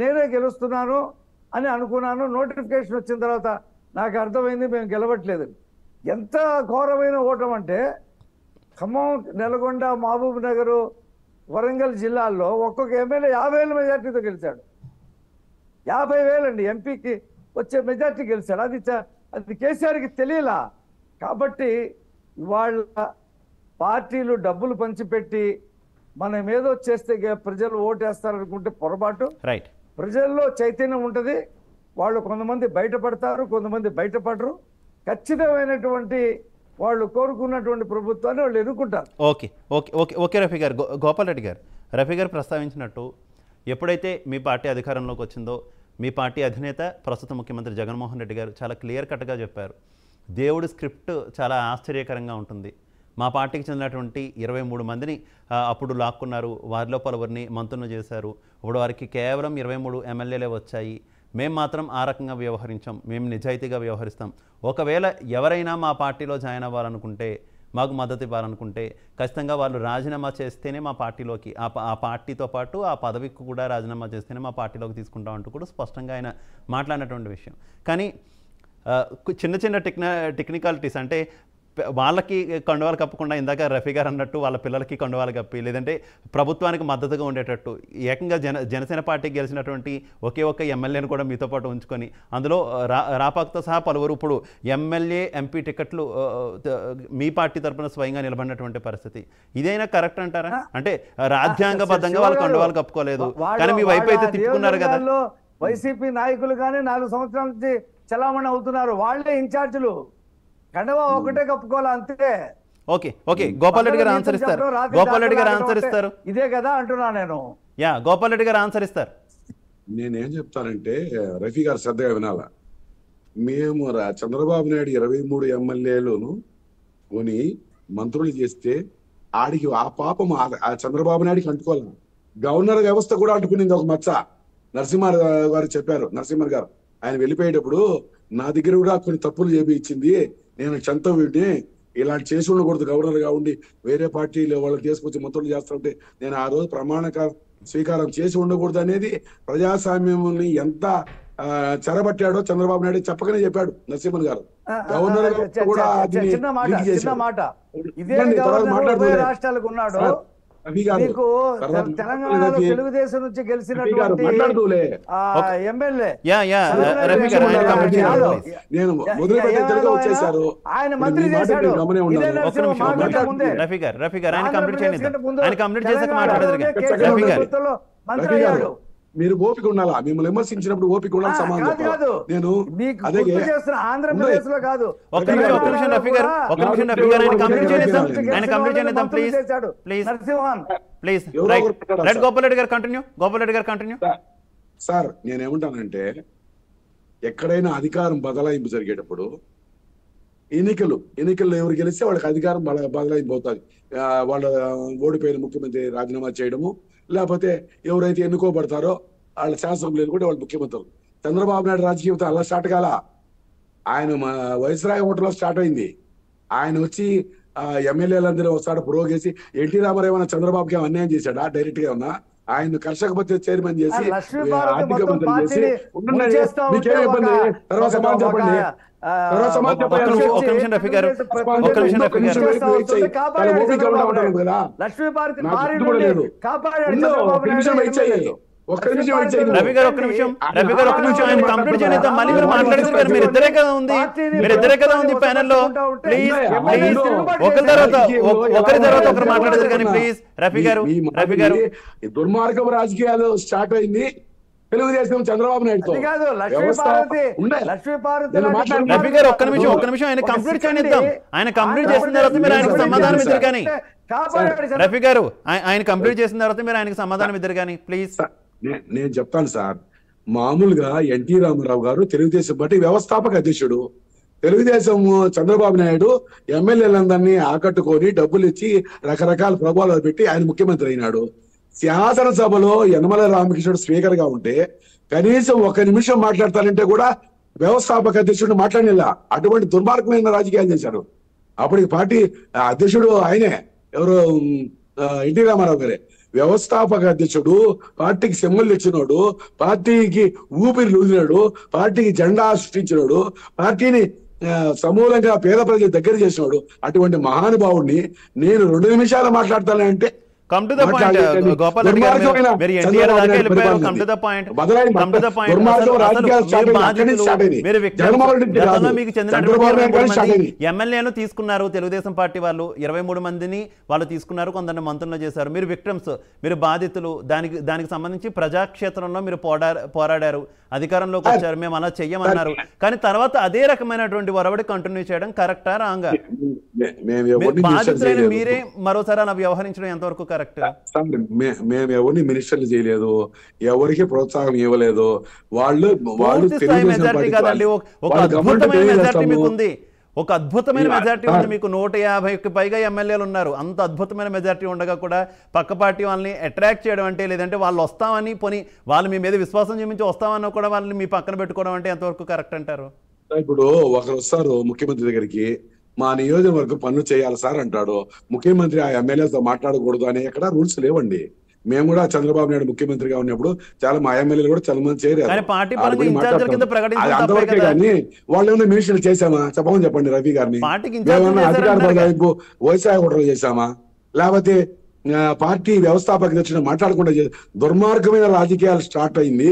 నేనే గెలుస్తున్నాను అని అనుకున్నాను. నోటిఫికేషన్ వచ్చిన తర్వాత నాకు అర్థమైంది మేము గెలవట్లేదు. ఎంత ఘోరమైన ఓటం అంటే ఖమ్మం, నల్గొండ, మహబూబ్ నగర్, వరంగల్ జిల్లాల్లో ఒక్కొక్క ఎమ్మెల్యే 50,000 మెజార్టీతో గెలిచాడు. 50,000 అండి ఎంపీకి వచ్చే మెజార్టీ గెలిచాడు. అది కేసీఆర్కి తెలియలా. కాబట్టి వాళ్ళ పార్టీలు డబ్బులు పంచిపెట్టి మనం ఏదో చేస్తే ప్రజలు ఓటేస్తారనుకుంటే పొరపాటు. ప్రజల్లో చైతన్యం ఉంటుంది. వాళ్ళు కొంతమంది బయటపడతారు, కొంతమంది బయటపడరు. ఖచ్చితమైనటువంటి వాళ్ళు కోరుకున్నటువంటి ప్రభుత్వాన్ని వాళ్ళు ఎన్నుకుంటారు. ఓకే రఫీ గారు. గోపాల్ రెడ్డి గారు, రఫీ గారు ప్రస్తావించినట్టు ఎప్పుడైతే మీ పార్టీ అధికారంలోకి వచ్చిందో మీ పార్టీ అధినేత ప్రస్తుత ముఖ్యమంత్రి జగన్మోహన్ రెడ్డి గారు చాలా క్లియర్ కట్గా చెప్పారు, దేవుడి స్క్రిప్ట్ చాలా ఆశ్చర్యకరంగా ఉంటుంది. మా పార్టీకి చెందినటువంటి 23 మందిని అప్పుడు లాక్కున్నారు, వారిలో పలువురిని మంత్రులను చేశారు. ఇప్పుడు వారికి కేవలం 23 ఎమ్మెల్యేలే వచ్చాయి. మేము మాత్రం ఆ రకంగా వ్యవహరించాం, మేము నిజాయితీగా వ్యవహరిస్తాం. ఒకవేళ ఎవరైనా మా పార్టీలో జాయిన్ అవ్వాలనుకుంటే, మాకు మద్దతు ఇవ్వాలనుకుంటే ఖచ్చితంగా వాళ్ళు రాజీనామా చేస్తేనే మా పార్టీలోకి, ఆ పార్టీతో పాటు ఆ పదవికి కూడా రాజీనామా చేస్తేనే మా పార్టీలోకి తీసుకుంటాం అంటూ కూడా స్పష్టంగా ఆయన మాట్లాడినటువంటి విషయం. కానీ చిన్న చిన్న టెక్నికాలిటీస్ అంటే వాళ్ళకి కండువాలు కప్పకుండా ఇందాక రఫీ గారు అన్నట్టు వాళ్ళ పిల్లలకి కండువాలు కప్పి, లేదంటే ప్రభుత్వానికి మద్దతుగా ఉండేటట్టు ఏకంగా జనసేన పార్టీకి గెలిచినటువంటి ఒకే ఒక్క ఎమ్మెల్యేని కూడా మీతో పాటు ఉంచుకొని అందులో రాపాక్తో సహా పలువురు ఇప్పుడు ఎమ్మెల్యే ఎంపీ టికెట్లు మీ పార్టీ తరఫున స్వయంగా నిలబడినటువంటి పరిస్థితి. ఇదైనా కరెక్ట్ అంటారా? అంటే రాజ్యాంగబద్ధంగా వాళ్ళు కండువాలు కప్పుకోలేదు, కానీ మీ వైపు అయితే తిప్పుకున్నారు కదా. వైసీపీ నాయకులు కానీ 4 సంవత్సరాల నుంచి చలామణి అవుతున్నారు, వాళ్ళే ఇన్ఛార్జీలు. కండవా ఒకటే కప్పుకోవాలి అంతే. ఓకే గోపాల్ రెడ్డి గారు ఆన్సర్ ఇస్తారు. గోపాల్ రెడ్డి గారు ఆన్సర్ ఇస్తారు. ఇదే కదా అంటున్నా నేను. గోపాల్ రెడ్డి గారు ఆన్సర్ ఇస్తారు. నేనేం చెప్తానంటే రఫీ గారు శ్రద్ధగా వినాలా. మేము చంద్రబాబు నాయుడు 23 ఎమ్మెల్యేలను కొని మంత్రులు చేస్తే ఆడికి ఆ పాపం ఆ చంద్రబాబు నాయుడికి అంటుకోవాలి. గవర్నర్ వ్యవస్థ కూడా అంటుకునింది ఒక మచ్చ. నరసింహ గారు చెప్పారు, నరసింహ గారు ఆయన వెళ్ళిపోయేటప్పుడు నా దగ్గర కూడా కొన్ని తప్పులు చేయించింది, నేను చంతవుడిని, ఇలాంటి చేసి ఉండకూడదు, గవర్నర్గా ఉండి వేరే పార్టీలో వాళ్ళని తీసుకొచ్చి మంత్రులు చేస్తుంటే నేను ఆ రోజు ప్రమాణ స్వీకారం చేసి ఉండకూడదు అనేది ప్రజాస్వామ్యం ఎంత చెరబట్టాడో చంద్రబాబు నాయుడు చెప్పకనే చెప్పాడు నరసింహన్ గారు. గవర్నర్ కూడా రాష్ట్రాలకు ఉన్నాడు. తెలంగాణలో తెలుగుదేశం నుంచి గెలిచినటువంటి ఎమ్మెల్యే ఆయన మంత్రి చేశాడు. మంత్రి అయ్యాడు. మీరు ఓపిక ఉండాలా, మిమ్మల్ని విమర్శించినప్పుడు ఓపిక ఉండాలి. సమాధానం నేను ఆంధ్రప్రదేశ్ లో కాదు. సార్ నేనేమంటానంటే ఎక్కడైనా అధికారం బదలాయింపు జరిగేటప్పుడు ఎన్నికల్లో ఎవరు గెలిస్తే వాళ్ళకి అధికారం బదలాయింపోతుంది. వాళ్ళ ఓడిపోయిన ముఖ్యమంత్రి రాజీనామా చేయడము, లేకపోతే ఎవరైతే ఎన్నుకోబడతారో వాళ్ళ శాసనసభ్యులు కూడా వాళ్ళు ముఖ్యమంత్రులు. చంద్రబాబు నాయుడు రాజకీయం అలా స్టార్ట్ కాల. ఆయన వైస్రాయ్ హోటల్లో స్టార్ట్ అయింది. ఆయన వచ్చి ఎమ్మెల్యేలందరూ ఒకసారి పురోగేసి ఎన్టీ రామారావు ఏమన్నా చంద్రబాబుకి అన్యాయం చేశాడా? డైరెక్ట్ గా ఉన్నా ఆయన కర్షక పత్రిక చైర్మన్ చేసి ఆర్థిక మంత్రి చేసి మీకేం ఇబ్బంది? తర్వాత సమాధానం చెప్పండి. ఒక్క నిమిషం వెయిట్ చేయండి. రవి గారు ఒక్క నిమిషం ఆయన కంప్లీట్ చేయనిద్దాం. మళ్ళీ మీరు మాట్లాడేది కానీ మీరు ఇద్దరే కదా ఉంది ప్యానెల్లో. ప్లీజ్ ఒకరి తర్వాత ఒకరు మాట్లాడేది కానీ ప్లీజ్. రఫీ గారు దుర్మార్గం రాజకీయాలు స్టార్ట్ అయింది తెలుగుదేశం చంద్రబాబు నాయుడుతో. రఫీ గారు ఒక్క నిమిషం ఆయన కంప్లీట్ చేయనిద్దాం. ఆయన కంప్లీట్ చేసిన తర్వాత మీరు ఆయనకు సమాధానం ఇద్దరు కానీ. రఫీ గారు ఆయన కంప్లీట్ చేసిన తర్వాత మీరు ఆయనకు సమాధానం ఇద్దరు కానీ ప్లీజ్. నేను చెప్తాను సార్. మామూలుగా ఎన్టీ రామారావు గారు తెలుగుదేశం పార్టీ వ్యవస్థాపక అధ్యక్షుడు. తెలుగుదేశం చంద్రబాబు నాయుడు ఎమ్మెల్యేలందరినీ ఆకట్టుకొని డబ్బులు ఇచ్చి రకరకాల ప్రభావాలు పెట్టి ఆయన ముఖ్యమంత్రి అయినాడు. శాసనసభలో యనమల రామకృష్ణుడు స్పీకర్ గా ఉంటే కనీసం 1 నిమిషం మాట్లాడతానంటే కూడా వ్యవస్థాపక అధ్యక్షుడు మాట్లాడిలా. అటువంటి దుర్మార్గమైన రాజకీయాలు చేశారు. అప్పటికి పార్టీ అధ్యక్షుడు ఆయనే, ఎవరు ఎన్టీ రామారావు గారే. వ్యవస్థాపక అధ్యక్షుడు, పార్టీకి సింబల్ ఇచ్చినోడు, పార్టీకి ఊపిరి లూదినాడు, పార్టీకి జెండా సృష్టించినోడు, పార్టీని సమూలంగా పేద ప్రజల దగ్గర చేసినాడు. అటువంటి మహానుభావుడిని నేను 2 నిమిషాలు మాట్లాడతానంటే Come to the point, Gopal Reddy garu, very NTR daake వెళ్ళిపోయారు. Come to the point. మీరు గతంలో మీకు చెందిన ఎమ్మెల్యేను తీసుకున్నారు తెలుగుదేశం పార్టీ వాళ్ళు. 23 మందిని వాళ్ళు తీసుకున్నారు, కొందరిని మంత్రులను చేశారు. మీరు విక్టిమ్స్, మీరు బాధితులు. దానికి సంబంధించి ప్రజాక్షేత్రంలో మీరు పోరాడారు, అధికారంలోకి వచ్చారు, మేము అలా చెయ్యమన్నారు. కానీ తర్వాత అదే రకమైనటువంటి వరవడి కంటిన్యూ చేయడం కరెక్టా రాంగా? బాధితులైన మీరే మరోసారి అలా వ్యవహరించడం ఎంతవరకు కరెక్ట్? మేము ఎవరిని మినిస్టర్లు చేయలేదు, ఎవరికి ప్రోత్సాహం ఇవ్వలేదు. వాళ్ళు మెజారిటీ కాదండి, ఒక అద్భుతమైన మెజారిటీ మీకు ఉంది. ఒక అద్భుతమైన మెజారిటీ ఉంది మీకు. 150కి పైగా ఎమ్మెల్యేలు ఉన్నారు. అంత అద్భుతమైన మెజారిటీ ఉండగా కూడా పక్క పార్టీ వాళ్ళని అట్రాక్ట్ చేయడం అంటే, లేదంటే వాళ్ళు వస్తామని పోనీ వాళ్ళు మీ మీద విశ్వాసం చూపించి వస్తామన్నా కూడా వాళ్ళని మీ పక్కన పెట్టుకోవడం అంటే ఎంతవరకు కరెక్ట్ అంటారు? ఇప్పుడు ఒకరు వస్తారు ముఖ్యమంత్రి దగ్గరికి, మా నియోజకవర్గం పనులు చేయాలి సార్ అంటాడు. ముఖ్యమంత్రి ఆ ఎమ్మెల్యేతో మాట్లాడకూడదు అనే ఎక్కడ రూల్స్ లేవండి. మేము కూడా చంద్రబాబు నాయుడు ముఖ్యమంత్రిగా ఉన్నప్పుడు చాలా మా ఎమ్మెల్యేలు కూడా చాలా మంది చేరారు. అంతవరకే కానీ వాళ్ళు ఏమైనా మినిస్టర్లు చేశామా చెప్పమని చెప్పండి. రవి గారిని ఏమన్నా అధికార బదలాయింపు వ్యవసాయ కుట్రలు చేశామా, లేకపోతే పార్టీ వ్యవస్థాపక అధ్యక్షుడు మాట్లాడకుండా దుర్మార్గమైన రాజకీయాలు స్టార్ట్ అయింది,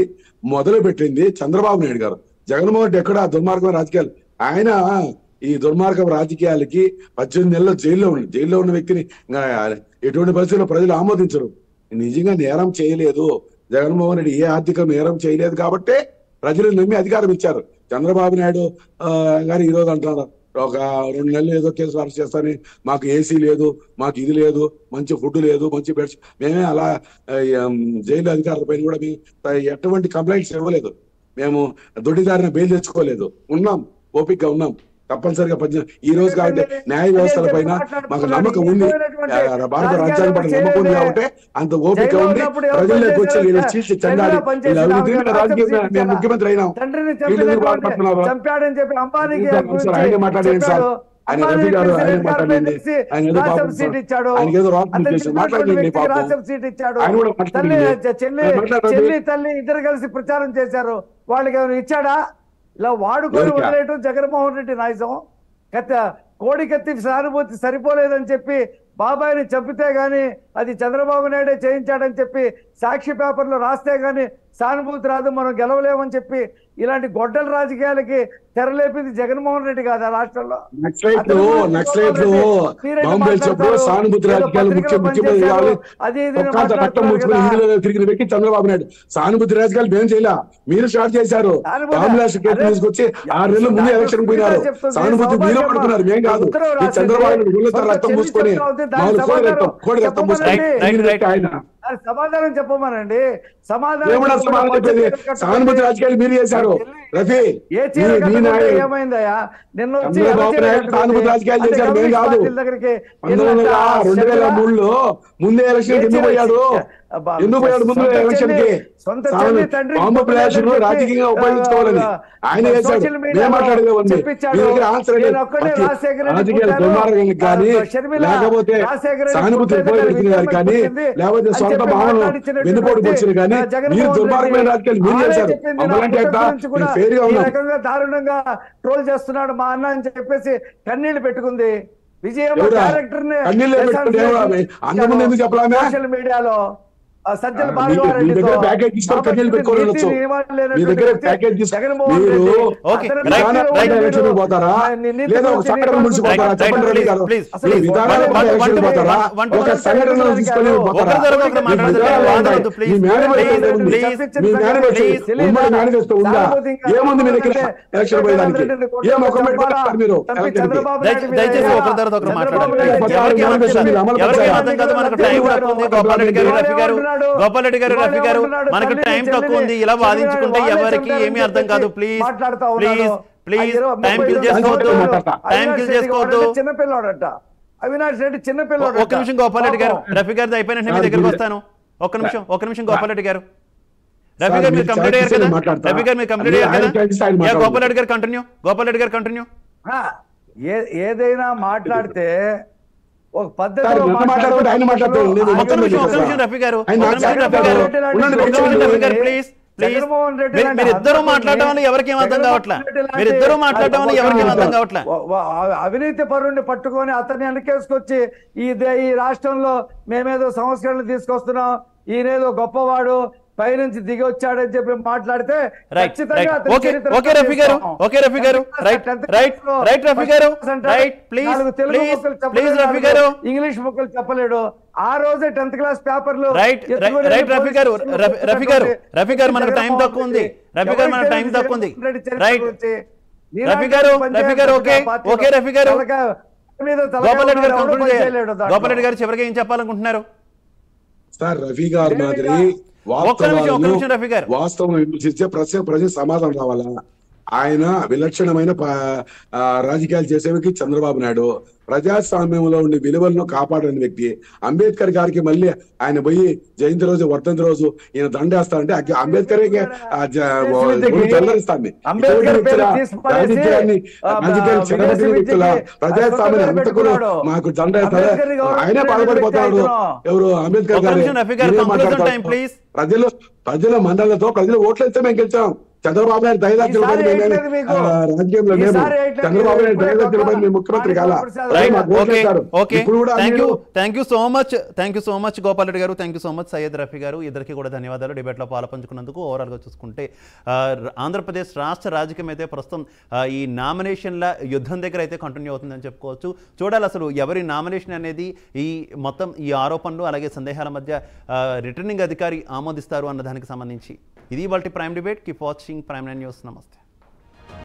మొదలు పెట్టింది చంద్రబాబు నాయుడు గారు. జగన్మోహన్ రెడ్డి ఎక్కడ దుర్మార్గమైన రాజకీయాలు. ఆయన ఈ దుర్మార్గం రాజకీయాలకి 18 నెలలు జైల్లో ఉన్న వ్యక్తిని ఎటువంటి పరిస్థితుల్లో ప్రజలు ఆమోదించరు. నిజంగా నేరం చేయలేదు జగన్మోహన్ రెడ్డి, ఏ ఆర్థిక నేరం చేయలేదు కాబట్టి ప్రజలు నమ్మి అధికారం ఇచ్చారు. చంద్రబాబు నాయుడు గారు ఈరోజు అంటున్నారు ఒక 2 నెలలు ఏదో కేసు అరెస్ట్ చేస్తానని, మాకు ఏసీ లేదు, మాకు ఇది లేదు, మంచి ఫుడ్ లేదు, మంచి బెడ్స్. మేమే అలా జైలు అధికారుల పైన కూడా మేము ఎటువంటి కంప్లైంట్స్ ఇవ్వలేదు. మేము దొడ్డిదారిన బెయిల్ తెచ్చుకోలేదు. ఉన్నాం, ఓపికగా ఉన్నాం. తప్పనిసరిగా ఈ రోజు కాబట్టి న్యాయ వ్యవస్థల పైన మాకు నమ్మకం ఉంది, భారత రాజ్యాంగం పట్ల నమ్మకం ఉంది కాబట్టి అంత ఓపిక ఉంది. ప్రజల్లోకి వచ్చి వీళ్ళు చీల్చి చెందాలి, రాజకీయ మేము ముఖ్యమంత్రి అయినాం. ఆయన మాట్లాడండి సార్, ఆయన రవి గారు ఆయన మాట్లాడండి, ఆయన ఏదో ఆయనకి ఏదో రాష్ట్రం మాట్లాడండి, ఆయన కూడా చెల్లి తల్లి ఇద్దరు కలిసి ప్రచారం చేశారు. వాళ్ళకి ఏమైనా ఇచ్చాడా? ఇలా వాడుకొని వదిలేయటం జగన్మోహన్ రెడ్డి నాయసం. కోడి కత్తి సానుభూతి సరిపోలేదని చెప్పి బాబాయిని చంపితే గాని అది చంద్రబాబు నాయుడే చేయించాడని చెప్పి సాక్షి పేపర్లో రాస్తే గాని సానుభూతి రాదు, మనం గెలవలేమని చెప్పి ఇలాంటి గొడ్డల రాజకీయాలకి తెరలేపింది జగన్మోహన్ రెడ్డి కాదు ఆ రాష్ట్రంలో. తిరిగిన వ్యక్తి చంద్రబాబు నాయుడు. సానుభూతి రాజకీయాలు మేము చేయలే, మీరు స్టార్ట్ చేశారు. తీసుకొచ్చి 6 నెలలు ముందు ఎలక్షన్ పోయినారు. సానుభూతి మీరు పడుతున్నారు, మేము కాదు. చంద్రబాబు రక్తం పూసుకొని కోడి రక్తం పూసుకొని ఆయన సమాధానం చెప్పమనండి. సానుభూతి రాజకీయాలు మీరు చేశారు. రఫీ ఏమైందయ్యా? నిన్న సానుభూతి రాజకీయాలు చేశారు, మేము కాదు. 2003లో ముందే ఎలక్షన్ ఎందుకు పోయాడు ముందు ఎలక్షన్ కి? బాంబు ఫ్లాష్ రాజకీయంగా ఉపయోగించుకోవాలని ఆయన చేశాడు. మేము మాట్లాడేది రాజకీయాలు దుర్మార్గానికి కానీ, లేకపోతే సానుభూతి గారు కానీ, లేకపోతే సొంత భావన వెన్నుపోటు వచ్చిన కానీ మీరు దుర్మార్గమైన రాజకీయాలు మీరు చేశారు. దారుణంగా ట్రోల్ చేస్తున్నాడు మా అన్న అని చెప్పేసి కన్నీళ్లు పెట్టుకుంది విజయమ్మ డైరెక్టర్ ని సోషల్ మీడియాలో. సజ్జల మీ భార్గవరెడ్డితో దగ్గర ప్యాకేజ్ తీసుకొని కన్నీళ్ళు పెట్టుకొని ఉండొచ్చు. మీ దగ్గర ప్యాకేజ్ జగన్మోహన్ మీరు రెడ్డి ఓకే, అతను రైట్, విధానం రైట్. ఎలక్షన్ పోతారా లేదా ఒక సంఘటన నుంచి పోతారా? రైట్, చెప్పండి రైట్, రెడ్డి గారు. ప్లీజ్, అసలు ప్లీజ్. విధానాల వన్- పట్ల ఎలక్షన్ వన్- పోతారా? వన్- ఒక సంఘటన తీసుకొని పోతారా? ఒకరి తర్వాత ఒకరు మీ మాట్లాడదు, విధానాలు వాదనలు ఉంటాయి. వద్దు, ప్లీజ్, మీ మేనిఫెస్టో ప్లీజ్, ఉంది. Please, me manifesto please. ఉమ్మడి మేనిఫెస్టో ఉందా? ఏముంది మీ దగ్గర ఎలక్షన్ పోయేదానికి? ఏ ముఖం పెట్టుకుంటారు మీరు ఎలక్షన్కి? దయచేసి ఒకరి తర్వాత ఒకరు మాట్లాడాలి. చంద్రబాబు ఎవరికి నాయుడు అర్థం కాదు, అమలు ఎవరికి పరచాలి. అర్థం కాదు. మనకు టైం తక్కువ ఉంది. గోపాల్ రెడ్డి గారు, రఫీ గారు, గోపాల్ రెడ్డి గారు, రఫీ గారు, మనకు టైం తక్కువ ఉంది. ఇలా వాదించుకుంటే ఎవరికి ఏమీ అర్థం కాదు. Please please please time kill చేసుకోవద్దు, టైం కిల్ చేసుకోవద్దు. చిన్నపిల్లాడట అవినాష్ రెడ్డి చిన్నపిల్లాడు. ఒక్క నిమిషం గోపాల్ రెడ్డి గారు, రఫీ గారిది అయిపోయిన మీ దగ్గరకు వస్తాను. ఒక్క నిమిషం గోపాల్ రెడ్డి గారు. రఫీ గారు మీరు కంప్లీట్ అయ్యారు కదా? రఫీ గారు మీరు కంప్లీట్ అయ్యారు కదా? గోపాల్ రెడ్డి గారు కంటిన్యూ. గోపాల్ రెడ్డి గారు కంటిన్యూ. ఏదైనా మాట్లాడితే ఒక పద్ధతి మాట్లాడుకుంటే ఆయన మాట్లాడతాడు. ఒక్క నిమిషం రఫీ గారు, రఫీ గారు ప్లీజ్ ప్లీజ్. మీరిద్దరూ మాట్లాడడం వల్ల ఎవరికి అర్థం కావట్లా. మీరిద్దరూ మాట్లాడడం వల్ల ఎవరికి అర్థం కావట్లా. అవినీతి పరుణ్ణి పట్టుకొని అతన్ని వెనకేసుకొచ్చి ఈ రాష్ట్రంలో మేమేదో సంస్కరణలు తీసుకొస్తున్నాం, ఈయనేదో గొప్పవాడు పైనుంచి దిగి వచ్చాడని చెప్పి మాట్లాడితే ఖచ్చితంగా ఓకే రఫీ గారు, ఓకే రఫీ గారు, రైట్ రైట్ రైట్ రఫీ గారు, right please please please Rafi గారు. ఇంగ్లీష్ ముక్కలు చెప్పలేడు. ఆ రోజే 10th క్లాస్ పేపర్లు రైట్ రైట్ రఫీ గారు, రఫీ గారు, రఫీ గారు మనకు టైం తక్కువ ఉంది. రఫీ గారు మనకు టైం తక్కువ ఉంది. రైట్ రఫీ గారు, రఫీ గారు ఓకే ఓకే రఫీ గారు. గోపాల్ రెడ్డి గారు కంక్లూడ్ చేయాలి. గోపాల్ రెడ్డి గారు చివరిగా ఏం చెప్పాలనుకుంటున్నారు? సార్ రఫీ గారు మాదిరి ఒక్క నిమిషం రఫీ గారు. వాస్తవం విమర్శించే ప్రజలకు సమాధానం రావాలా? ఆయన విలక్షణమైన రాజకీయాలు చేసేవికి చంద్రబాబు నాయుడు ప్రజాస్వామ్యంలో ఉండే విలువలను కాపాడని వ్యక్తి. అంబేద్కర్ గారికి మళ్ళీ ఆయన పోయి జయంతి రోజు వర్ధంతి రోజు ఈయన దండేస్తారంటే అంబేద్కర్ ప్రజాస్వామ్య అంతకులు మాకు దండేస్తారు. ఆయనే బాధపడిపోతాడు. ఎవరు అంబేద్కర్ గారు ప్రజల మండలతో ప్రజలు ఓట్లు ఇస్తే మేము గెలిచాం. చంద్రబాబు నాయుడు దయదార్చులు రాజకీయంలో మేము చంద్రబాబు నాయుడు దయదార్చులు మేము ముఖ్యమంత్రి కాల. Thank you so much Gopal Reddy garu, thank you so much Syed Rafi garu. ఇద్దరికి కూడా ధన్యవాదాలు డిబేట్లో పాల్పంచుకున్నందుకు. ఓవరాల్గా చూసుకుంటే ఆంధ్రప్రదేశ్ రాష్ట్ర రాజకీయం అయితే ప్రస్తుతం ఈ నామినేషన్ల యుద్ధం దగ్గర అయితే కంటిన్యూ అవుతుందని చెప్పుకోవచ్చు. చూడాలి అసలు ఎవరి నామినేషన్ అనేది ఈ మొత్తం ఈ ఆరోపణలు అలాగే సందేహాల మధ్య రిటర్నింగ్ అధికారి ఆమోదిస్తారు అన్న దానికి సంబంధించి. ఇది ఇవాల్టి prime debate. Keep watching prime 9 news. నమస్తే.